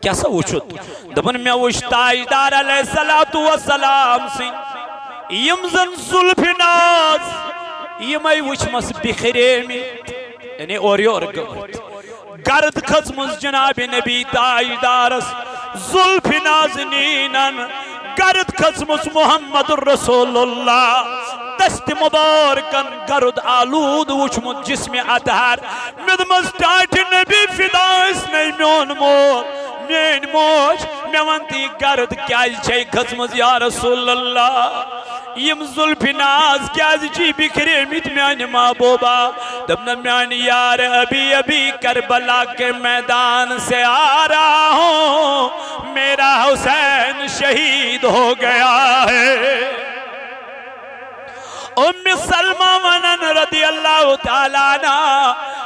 کیسا وچت دبن میں وچ تاجدار علیہ السلام سی یمزن ظلف ناز یمائی وچ مس بخرے میں یعنی اوری اور گمت گرد کھزمز جناب نبی تاجدارس ظلف نازنینن گرد کھزمز محمد رسول اللہ دست مبارکن گرد آلود وچمت جسم ادھار مدمز ٹاٹ نبی فدائس نہیں میون مول مین موج میوانتی گرد کیا چھے کھزمز یا رسول اللہ یم ظلف ناز کیا جی بکھرے میت میان محبوبہ دبنا میان یار ابھی کربلا کے میدان سے آ رہا ہوں میرا حسین شہید ہو گیا ہے ام سلمہ ونن رضی اللہ تعالیٰ عنہ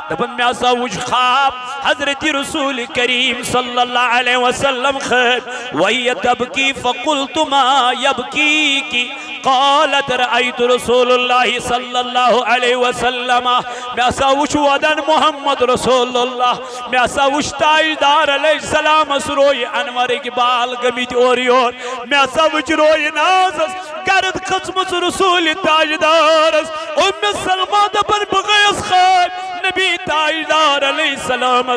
دبن میں ایسا وجھ خواب حضرت رسول کریم صلی اللہ علیہ وسلم خیر وہی تبکی فقلت ما یبکی کی قالت رأيت رسول الله صلى الله عليه وسلم میں ایسا وچ ودن محمد رسول اللہ میں ایسا وچ تاجدار علیہ السلام روئی انور اقبال گمیت اوری اور میں ایسا وچ روئی نازس گرد قسمت رسول تاجدارس ام سلمہ دبن بغیس خیب نبی تاجدار علیہ السلام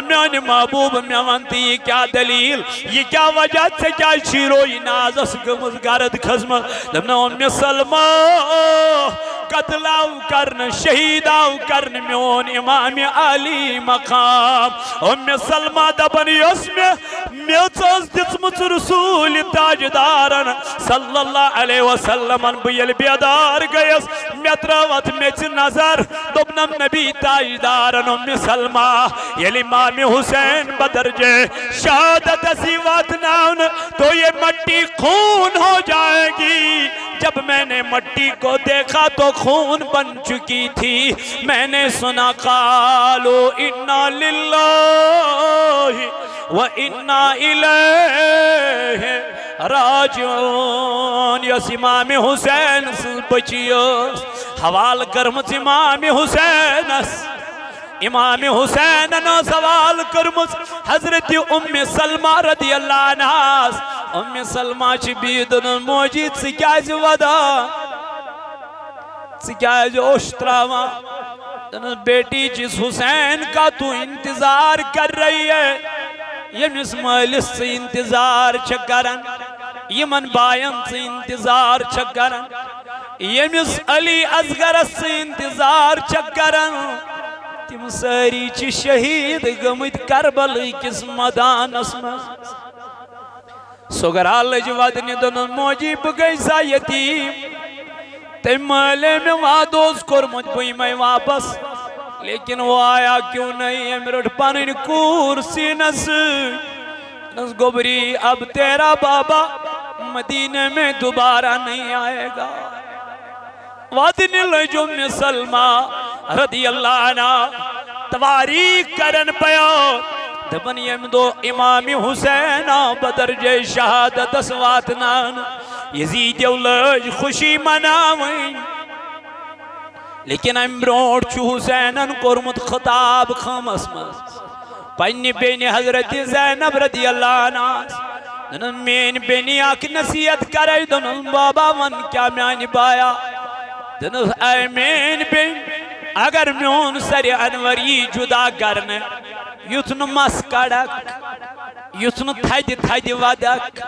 میانی محبوب میوانتی یہ کیا دلیل یہ کیا وجہ سے کیا شیروئی نازس گمز گرد قسمت دبنا ام سلمہ کا قتل آو کرن شہید آو کرن میون امام علی مقام ام سلمہ دبن یس میچس دژمٕژ رسول تاجدارن صلی اللہ علیہ وسلم بیل بیدار گیس مے ترٲوت میچ نظر دوٚپنم نبی تاجدارن ام سلمہ ییٚلہِ امام حسین بدرجے شہادت اسی واتناون تو یہ مٹی خون ہو جائے گی جب میں نے مٹی کو دیکھا تو خون بن چکی تھی میں نے سنا قالو انا للہ وَإِنَّا إِلَيْهِ راجعون یس امام حسین بچیوس حوال کرمت امام حسینس امام حسین سوال کرمت حضرت ام سلمہ رضی اللہ عنہ ام سلمہ چھ بیدن موجی سکیاز ودا سکیاز اوشتراما بیٹی جس حسین کا تو انتظار کر رہی ہے یمس مالس سے انتظار چکرن یمن بائن سے انتظار چکرن یمس علی اصغر سے انتظار چکرن تم ساری چھ شہید گمت کربل کس مدانس میں سگر آلج ودنی دن موجی بگئی سا یتیم تم مالے میں وادوز کرمت بھئی میں واپس لیکن وہ آیا کیوں نہیں ہے میرے پانین کورسی نس گبری اب تیرا بابا مدینہ میں دوبارہ نہیں آئے گا وادن لجم سلمہ رضی اللہ عنہ تواریخ کرن پیو دبن یم دو امام حسین بدرجہ شہادت اسواتنان یزید اولج خوشی مناوین لیکن ام بروٹ چھ حسینن کورمت خطاب خامس مز پنی بین حضرت زینب رضی اللہ عنہ دنن مین بینی آک نصیحت کرائی دنن بابا ون کیا میانی بایا دنن اے مین بین اگر میون سر انوری جدا کرنے یتن مس کڑک یتن تھد تھد ودک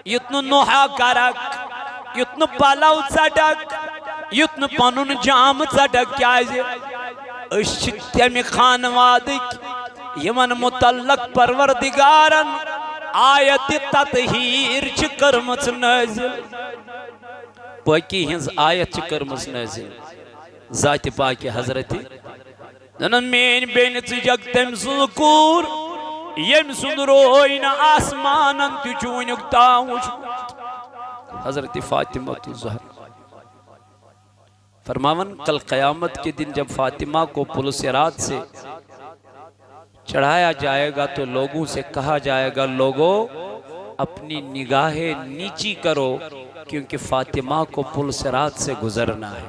یتن نوحا کرک یتن پلو ژٹک یتن پنن جام ژٹک کیازِ أسۍ چھِ تمہِ خانوادٕکۍ یمن متعلق پروردگارن آیت تطہیر چھ کرمچ نازل پاکی ہنز آیت چھ کرمچ نازل ذات پاکی حضرت ننن مین بین چجگ تم سکور یم سن روئن آسمانن تجونک تاؤش حضرت فاطمہ الزہرا فرماون کل قیامت کے دن جب فاطمہ کو پل صراط سے چڑھایا جائے گا تو لوگوں سے کہا جائے گا لوگوں اپنی نگاہیں نیچی کرو کیونکہ فاطمہ کو پل صراط سے گزرنا ہے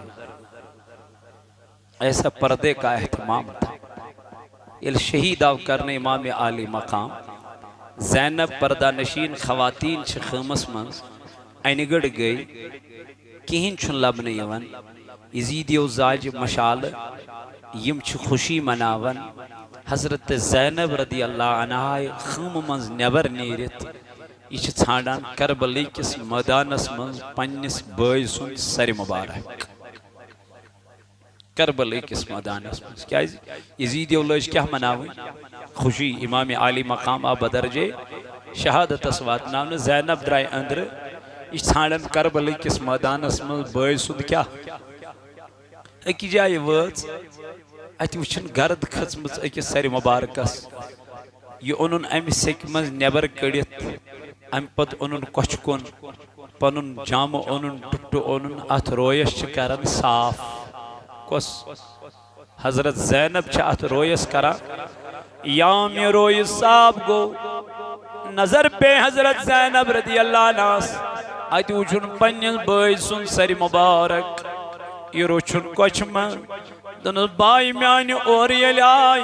ایسا پردے کا اہتمام تھا شہید آو کرنے امام عالی مقام زینب پردہ نشین خواتین چھ خیمس منز اینگڑ گئی کہیں چھن لبنے یون یزیدیو زاج مشال یم چھ خوشی مناون حضرت زینب رضی اللہ عنہ خیم منز نیبر نیرت یہ چھ ژھانڈان کربلی کس میدانس منز پننس بٲے سُنٛد سر مبارک کربلی کس میدانس منز کیا یزیدیو لج کیا مناویں خوشی امام عالی مقام بدرجے شہادت اسوات نام زینب درائے اندر یہ ژھانڈان کربلی کس میدانس منز بٲے سُنٛد کیا اکی جائے وٲژ ات وچھن گرد کھژمٕژ أکِس سر مبارکس یہ اونن امہِ سیٚکہِ منٛز نیبر کڑِتھ امہِ پتہٕ اونن کۄچھِ کُن پنُن جامہٕ اونن ٹُپٹہٕ اونن اتھ رویس چھِ کران صاف کۄس حضرت زینب چھِ اتھ رویس کران یام یہ رویس صاف گو نظر پہ حضرت زینب رضی اللہ عنہ ات وچھن پننس بٲے سُنٛد سر مبارک یہ روچھن کۄچھِ منٛز دنس بائی میانی اور یل آئی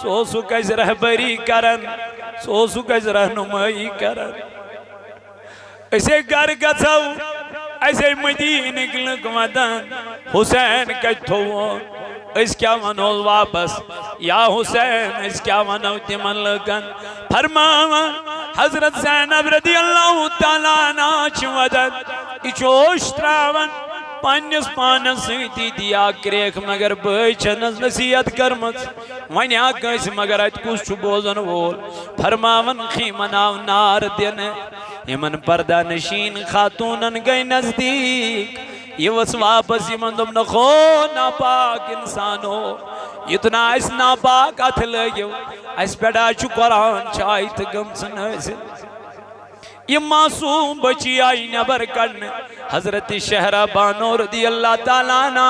سوسو کس رہبری کرن سوسو کس رہنمائی کرن اسے گر گژھو اسے مدینک لک ودن حسین کت تھوون اس کیا ونو واپس یا حسین اس کیا ونو تمن لکن فرماون حضرت زینب رضی اللہ تعالیٰ عنہ چھ ودن اچوش تراون پانس پانس سیتی دیا کریک مگر بھائی چھنس نصیحت کرمت ونی آکس مگر ات کس چھو بوزن وول فرماون خیمناو نار دن یمن پردہ نشین خاتونن گئی نزدیک یہ وس واپس یمن دم نخو ناپاک انسانو اتنا اس ناپاک ات لگیو اس پیڑا چھو قرآن چاہیت گمسن حسن یہ معصوم بچی آئی نبر کرن حضرت شہرہ بانو رضی اللہ تعالیٰ نا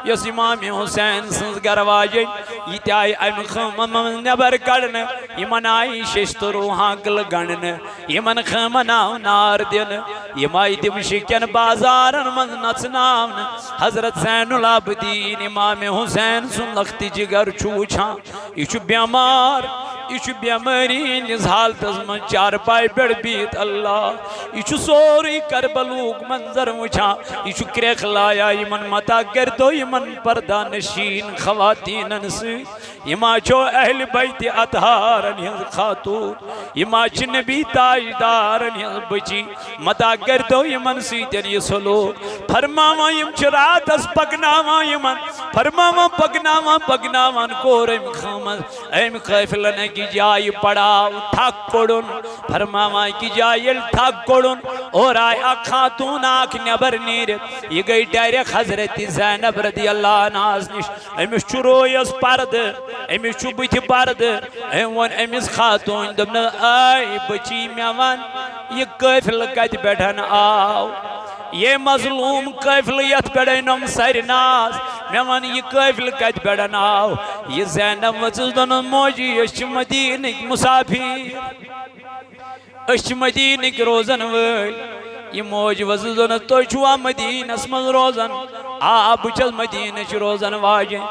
یس امام حسین سنز گرواجی یہ تیائی ایم خمم نبر کرن یہ من آئی ششت روحاں گل گنن یہ من خمناو نار دن یہ مائی دم شکن بازارن من نچناون حضرت زین العابدین امام حسین سن لختی جگر چوچھاں یہ چھو بیمار یہ چھو بیماری نز حالتز من چار پائی بڑھ بیت اللہ یہ چھو سوری کربلوک منظر مچھا یہ چھو کریخ لایا یہ من متا گردو یہ من پردہ نشین خواتینن سی یہ ماں چھو اہل بیت اطہارن ہز خاتون یہ ماں چھ نبی تاجدارن ہز بچی متا گردو یہ من سیتن یہ سلوک فرماوا یم چھ رات اس پگناوا یہ من فرماوا پگناوا کور ایم خامد ایم خیفلن کی جائی پڑاو تھک کوڑن فرماوا کی جائی تھک کوڑن اور آیا خاتون آنکھ نبر نیرت یہ گئی ڈائریک حضرت زینب رضی اللہ ناز نش امیش چو رویس پرد امیش چو بیت پرد امیس خاتون دمنا آئی بچی میوان یہ قیفل کت بیٹھن آو یہ مظلوم قیفلیت بیڑنم سر ناز میوان یہ قیفل کت بیڑن آو یہ زینب وچز دن موجی اش مدینک مسافیر اش مدینک روزن ویل یہ موج وچز دن تو چھوا مدینس من روزن بچل مدینش روزن واجن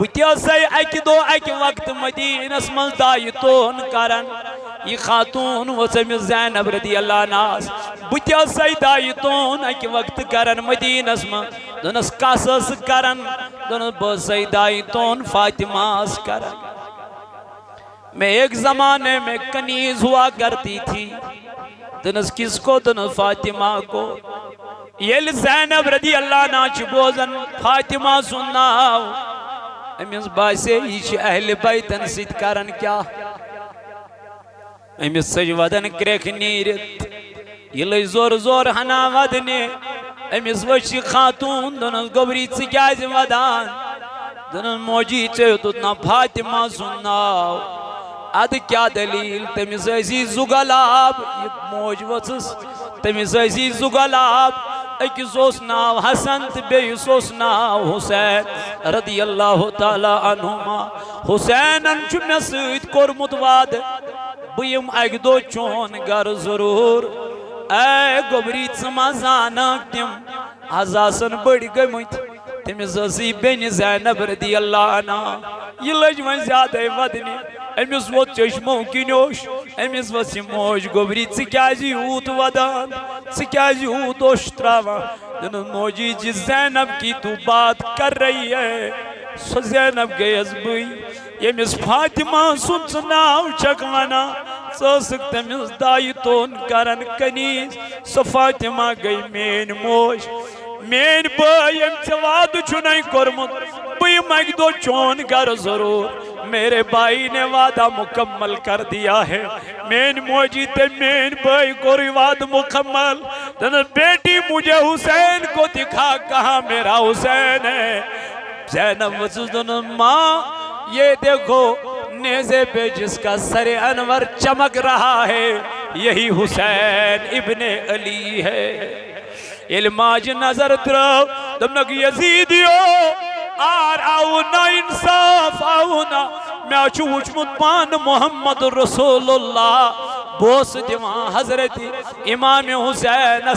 بتیا سی اکی دو اکی وقت مدینس من دایتون کرن یہ خاتون وسم زینب رضی اللہ ناس بتیا سی دایتون اکی وقت کرن مدینس من دنس قصص کرن دنس بسی دایتون فاطماس کرن میں ایک زمانے میں کنیز ہوا کرتی تھی دنس کس کو دنس فاطمہ کو یہ زینب رضی اللہ ناچ بوزن فاطمہ سنناو امیس باسے یہ اہل بیتن سید کرن کیا امیس سجودن کریک نیرت یہ لئی زور زور ہنا ودنے امیس وچی خاتون دنس گبری چکیاز ودان دنس موجی چیتنا فاطمہ سنناو اد کیا دلیل تمیس ایسی زگلاب یہ موج وچس تمیس ایسی زگلاب ایک سوس ناو حسن بے سوس ناو حسین رضی اللہ تعالی عنہما حسین انچو میں سید کرمت واد بیم ایک دو چون گر ضرور اے گبری چما زانک تم ازاسن بڑی گمت تم زی بین زینب رضی اللہ عنہ یہ لجمن زیادہ ودنی امیس وہ چشموں کی نوش امیس وہ سموش گبری چکیازی ہوت ودان چکیازی ہوت اوشتراوان دن موجی جس زینب کی تو بات کر رہی ہے سو زینب گئی از بھئی امیس فاطمہ سن سناو چکوانا سو سکتا امیس دایتون کرن کنیز سو فاطمہ گئی مین موش مین بھائی ام چواد چھنائی کرمت بھئی مائک دو چون کر ضرور میرے بھائی نے وعدہ مکمل کر دیا ہے مین موجی تے مین بھائی کو رواد مکمل تنہ بیٹی مجھے حسین کو دکھا کہاں میرا حسین ہے زینب وزدن ماں یہ دیکھو نیزے پہ جس کا سر انور چمک رہا ہے یہی حسین ابن علی ہے علماج نظر ترو دمنک یزیدیو آر آونا انصاف آونا میں اچھو وچمت پان محمد رسول اللہ بوس دیوان حضرت امام حسین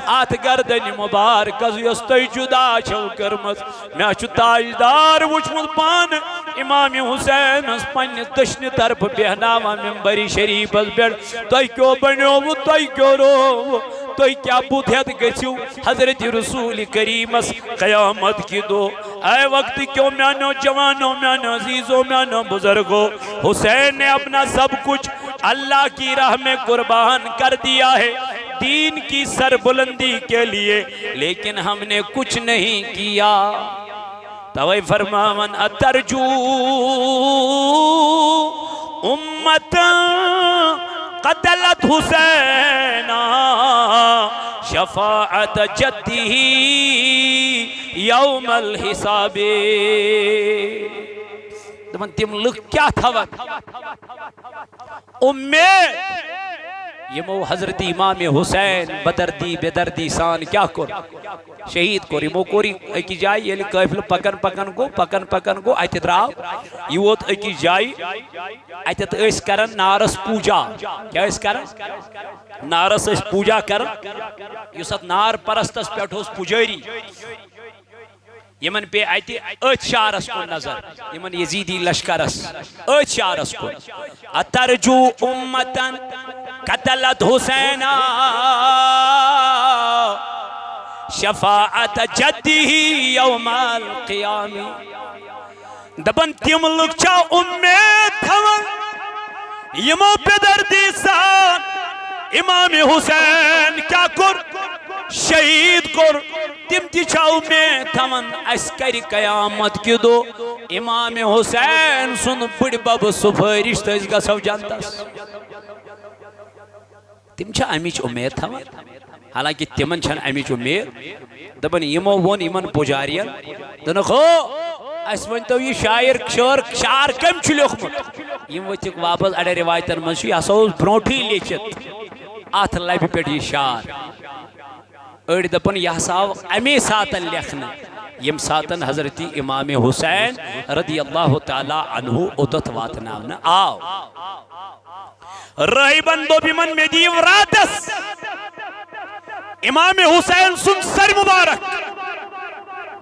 آت گردن مبارک از یستی جدا چھو کرمت میں اچھو تاجدار وچمت پان امام حسین اس پنی دشن طرف بہناوا ممبری شریف از بیڑ توی کیوں بنیو توی کیوں رو توی کیا بودھیت گچو حضرت رسول کریم اس قیامت کی دو اے وقت کیوں میانو جوانو میانو عزیزو میانو بزرگو حسین نے اپنا سب کچھ اللہ کی راہ میں قربان کر دیا ہے دین کی سربلندی کے لیے، لیکن ہم نے کچھ نہیں کیا۔ توئی فرماون اترجو امت قتلت حسینا شفاعت جدہ یوم الحساب۔ دپن تم لُکھ کیا تھوان امید یمو حضرت امام حسین بدردی بیدردی سان کیا کر شہید کور۔ یمو کور اکی جائے یل قافل پکن پکن گو ات دراو یہ ووت اکی جائے اتت اس کرن نارس پوجا۔ کیا اس کرن؟ نارس اس پوجا کرن۔ یس ات نار پرستس پیٹھ اس پجاری یمن پہ آتی ات شارس کو نظر، یمن یزیدی لشکرس ات شارس کو۔ اترجو امتن قتلت حسینا شفاعت جدہ یوم القیام۔ دپن تم لوگ چھا امید تھون یمو بدردی سان امام حسین کیا کر شہید کر، تم تی چھا امید تھون اس کر قیامت کی دو امام حسین سن بڑ بب سفارش تس گژھو جنتس۔ تم چھا امچ امید تھون، حالانکہ تمن چھن امچ امید۔ دپن یمو ون یمن پجارین دنکھ ہو اس ونتو یہ شعر کم چھ لیوکھمت۔ یم ورتھک واپس اڑے روایتن من یہ ہسا اوس برونٹھی لیکھت ات لبہ پہ یہ شعر۔ اڑ دپن یہ ہسا آو امی ساتن لیکھنا یم ساتن حضرت امام حسین رضی اللہ تعالی عنہ اوتت واتناونا آو۔ راہبن دو بیمن میں دیو راتس امام حسین سن سر مبارک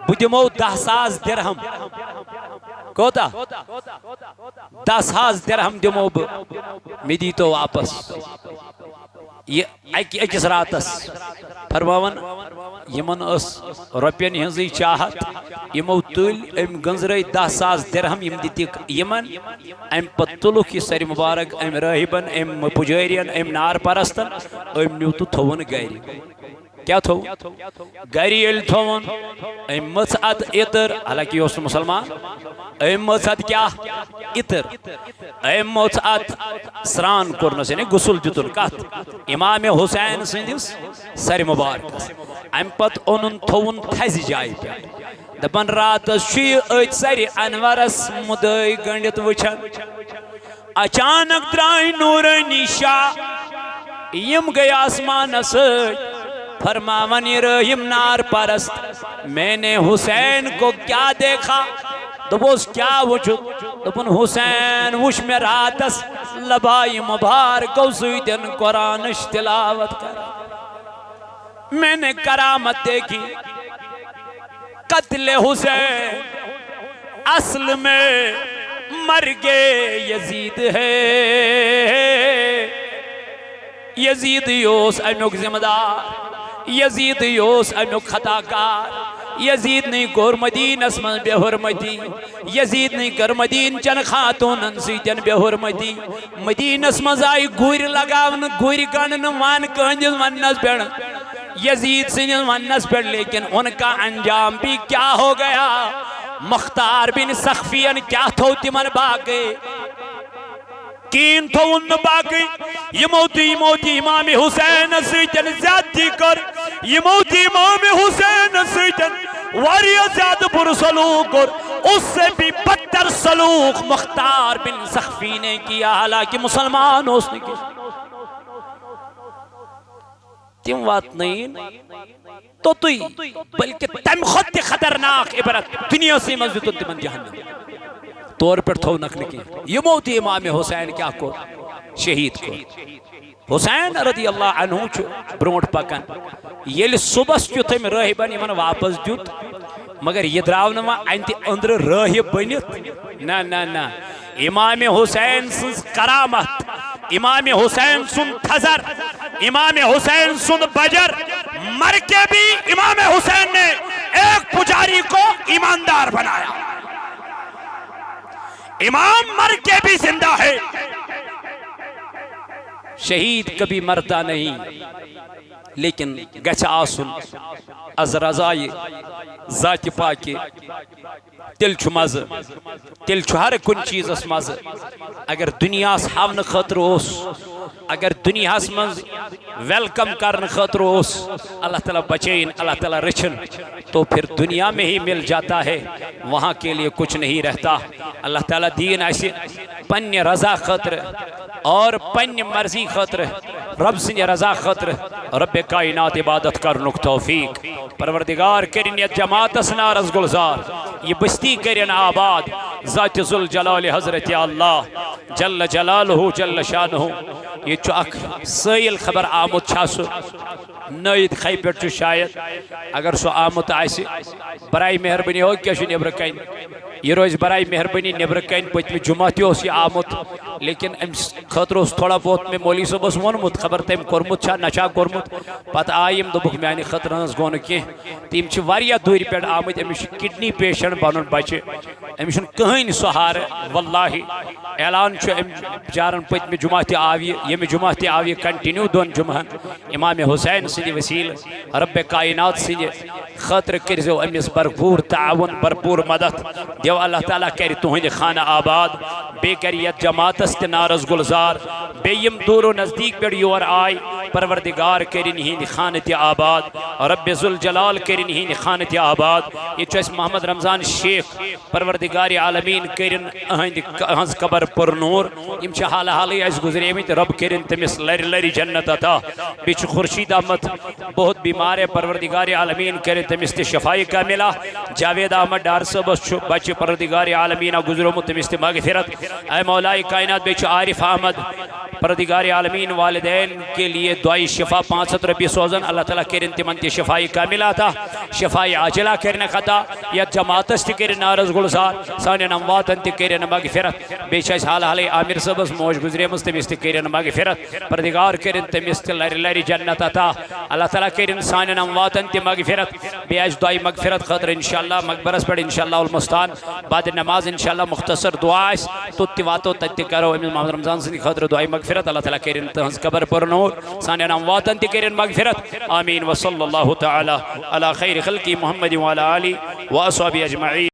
بدمو 10,000 درہم۔ کوتا 10,000 درہم دمو میں دی تو واپس یہ اکس راتس۔ فرماون یمن اس روپین ہنزی چاہت یمو تل ام گنزرائی 10,000 درہم یم دیتک یمن ام پت تلوک یہ سر مبارک ام راہبن ام پجارین ام نار پرستن ام نیوتو تھون گیری۔ کیا تھو گیری ال تھون ام مصعد اتر، حالانکہ یہ مسلمان ام مصعد کیا اتر ام مصعد سران کرنس یعنی غسل دیتن کت امام حسین سندس سر مبارک ام پت اونن تھون تھز جائے پہ۔ دپن رات شی ات سر انورس مدعی گنڈت وچھن اچانک درائی نورانی شاہ یم گئی آسمان ست۔ فرماون یہ رحم نار پرست میں نے حسین کو کیا دیکھا؟ دبوس کیا وچھت؟ دپن حسین وش میں راتس لبائی مبارک سیدن قرآنش تلاوت کر۔ میں نے کرامت دیکھی۔ قتل حسین اصل میں مرگ یزید ہے، یزید یوس امیوک ذمہ دار، یزید یوس امیوک خطا کار، یزید نہیں کور مدین اسمن بے حرمتی، یزید نہیں کر مدین چن خاتون سیتن بے حرمتی، مدین اسمن آئی گوری لگاون گوری گنن وان کنجز ونس پیڑ یزید سنجز ونس پیڑ، لیکن ان کا انجام بھی کیا ہو گیا؟ مختار بن سخفین کیا تھو تمن باقی کین تھو ان باقی یہ موتی امام حسین سیتن زیادتی کر، یہ موتی امام حسین سیتن واریا زیادہ پر سلوک کر، اس سے بھی بدتر سلوک مختار بن سخفی نے کیا، حالانکہ مسلمان اس نے کیا۔ تم وات نہیں تو توی بلکہ تم خود خطرناک عبرت دنیا سے مزید تمن جہنم طور پر تھو نکل کی۔ یہ موتی امام حسین کیا کو شہید کو حسین رضی اللہ عنہ چھو برونٹ پکن یل صبح چھو تم راہبن یمن واپس دیت، مگر یہ دراؤنما انتی اندر راہب بنیت نا امام حسین سن کرامت، امام حسین سن تھزر، امام حسین سن بجر مر کے بھی امام حسین نے ایک پجاری کو ایماندار بنایا۔ امام مر کے بھی زندہ ہے، شہید کبھی مرتا نہیں لیکن گچھ آسن از رضائے ذات پاکہ تیل چھ مز تیل چھ ہر کن چیزس مز اگر دنیاس ہاون خاطر اوس اگر دنیاس مز ویلکم کرن خاطر اوس اللہ تعالیٰ بچین اللہ تعالیٰ رچھن تو پھر دنیا میں ہی مل جاتا ہے وہاں کے لیے کچھ نہیں رہتا اللہ تعالیٰ دین ایسے پنہ رضا خاطر اور پنہ مرضی خاطر رب سن رضا خاطر رب کائنات عبادت کرنک توفیق پروردگار کرن یہ جماعت نارز گلزار یہ بستی کرن آباد ذات ذوالجلال حضرت اللہ جل جلالہ جل شانہ یہ چو اک سائل خبر آمد چھاسو نائد خی پیٹ شاید اگر سو آمد آئیسی برائی مہربانی ہو کیا شو نبر کن یہ روز برائی مہربانی نبر کن پتمی جمعاتی ہو سی آمد لیکن ام خطر اس تھوڑا بہت میں مولی صاحب اس ونمت خبر تیم کرمت چھا نچا کرمت پتہ آئیم دوبک میانی خطر ہنس گون کی تیم چھ واریا دوری پیٹ آمد امیش کڈنی پیشن بانون بچے امیشن کہیں سہار واللہ اعلان چھو ام جارن پتمی جمعاتی آوی یہ جمعاتی آوی کنٹینیو دون جمعہ امام حسین سیدی وسیل رب کائنات سیدی خطر کرزو امیس برپور تعاون برپور مدد دیو اللہ تعالیٰ کری تہند خانہ آباد بے کریت جماعت است نارز گلزار بے یم دور و نزدیک پر یور آئی پروردگار کرن ہند خانت آباد رب ذوالجلال کرن ہند خانت آباد یہ چوس محمد رمضان شیخ پروردگار عالمین کرن ہنز قبر پر نور یم چھ حال حالی از گزرے میں رب کرن تمس لری لری جنت عطا بیچ خورشید احمد بہت بیمار ہے پروردگار عالمین کرن تمس شفائی کا ملا جاوید احمد ڈار صاحب بچ پروردگار عالمین گزرو تمس مغفرت اے مولا کائنات بیچ عارف احمد پروردگار عالمین والدین کے لیے دعائی شفا 500 روپیہ سوزن اللہ تعالیٰ کرن تمن شفائی کاملہ تھا شفائی عاجلہ کرن خطا یا جماعتس تی کرن نارز گلزار سانین امواتن تی کرن مغفرت بیچ اس حال حالی عامر صبس موج گزرے مستمس تی کرن مغفرت پروردگار کرن تمس لری لری جنت عطا اللہ تعالیٰ کرن سانین امواتن تی مغفرت بیچ دعائی مغفرت خاطر انشاءاللہ مقبرس پر انشاءاللہ المستان بعد نماز انشاءاللہ مختصر دعائش تو تیواتو تتی کرو امام محمد رمضان سے خاطر دعائی مغفرت اللہ تعالیٰ کرن تہنز قبر پر نور سانین امواتن تی کرن مغفرت آمین وصلی اللہ تعالی علی خیر خلقی محمد وعلی آلی و اصحابی اجمعین.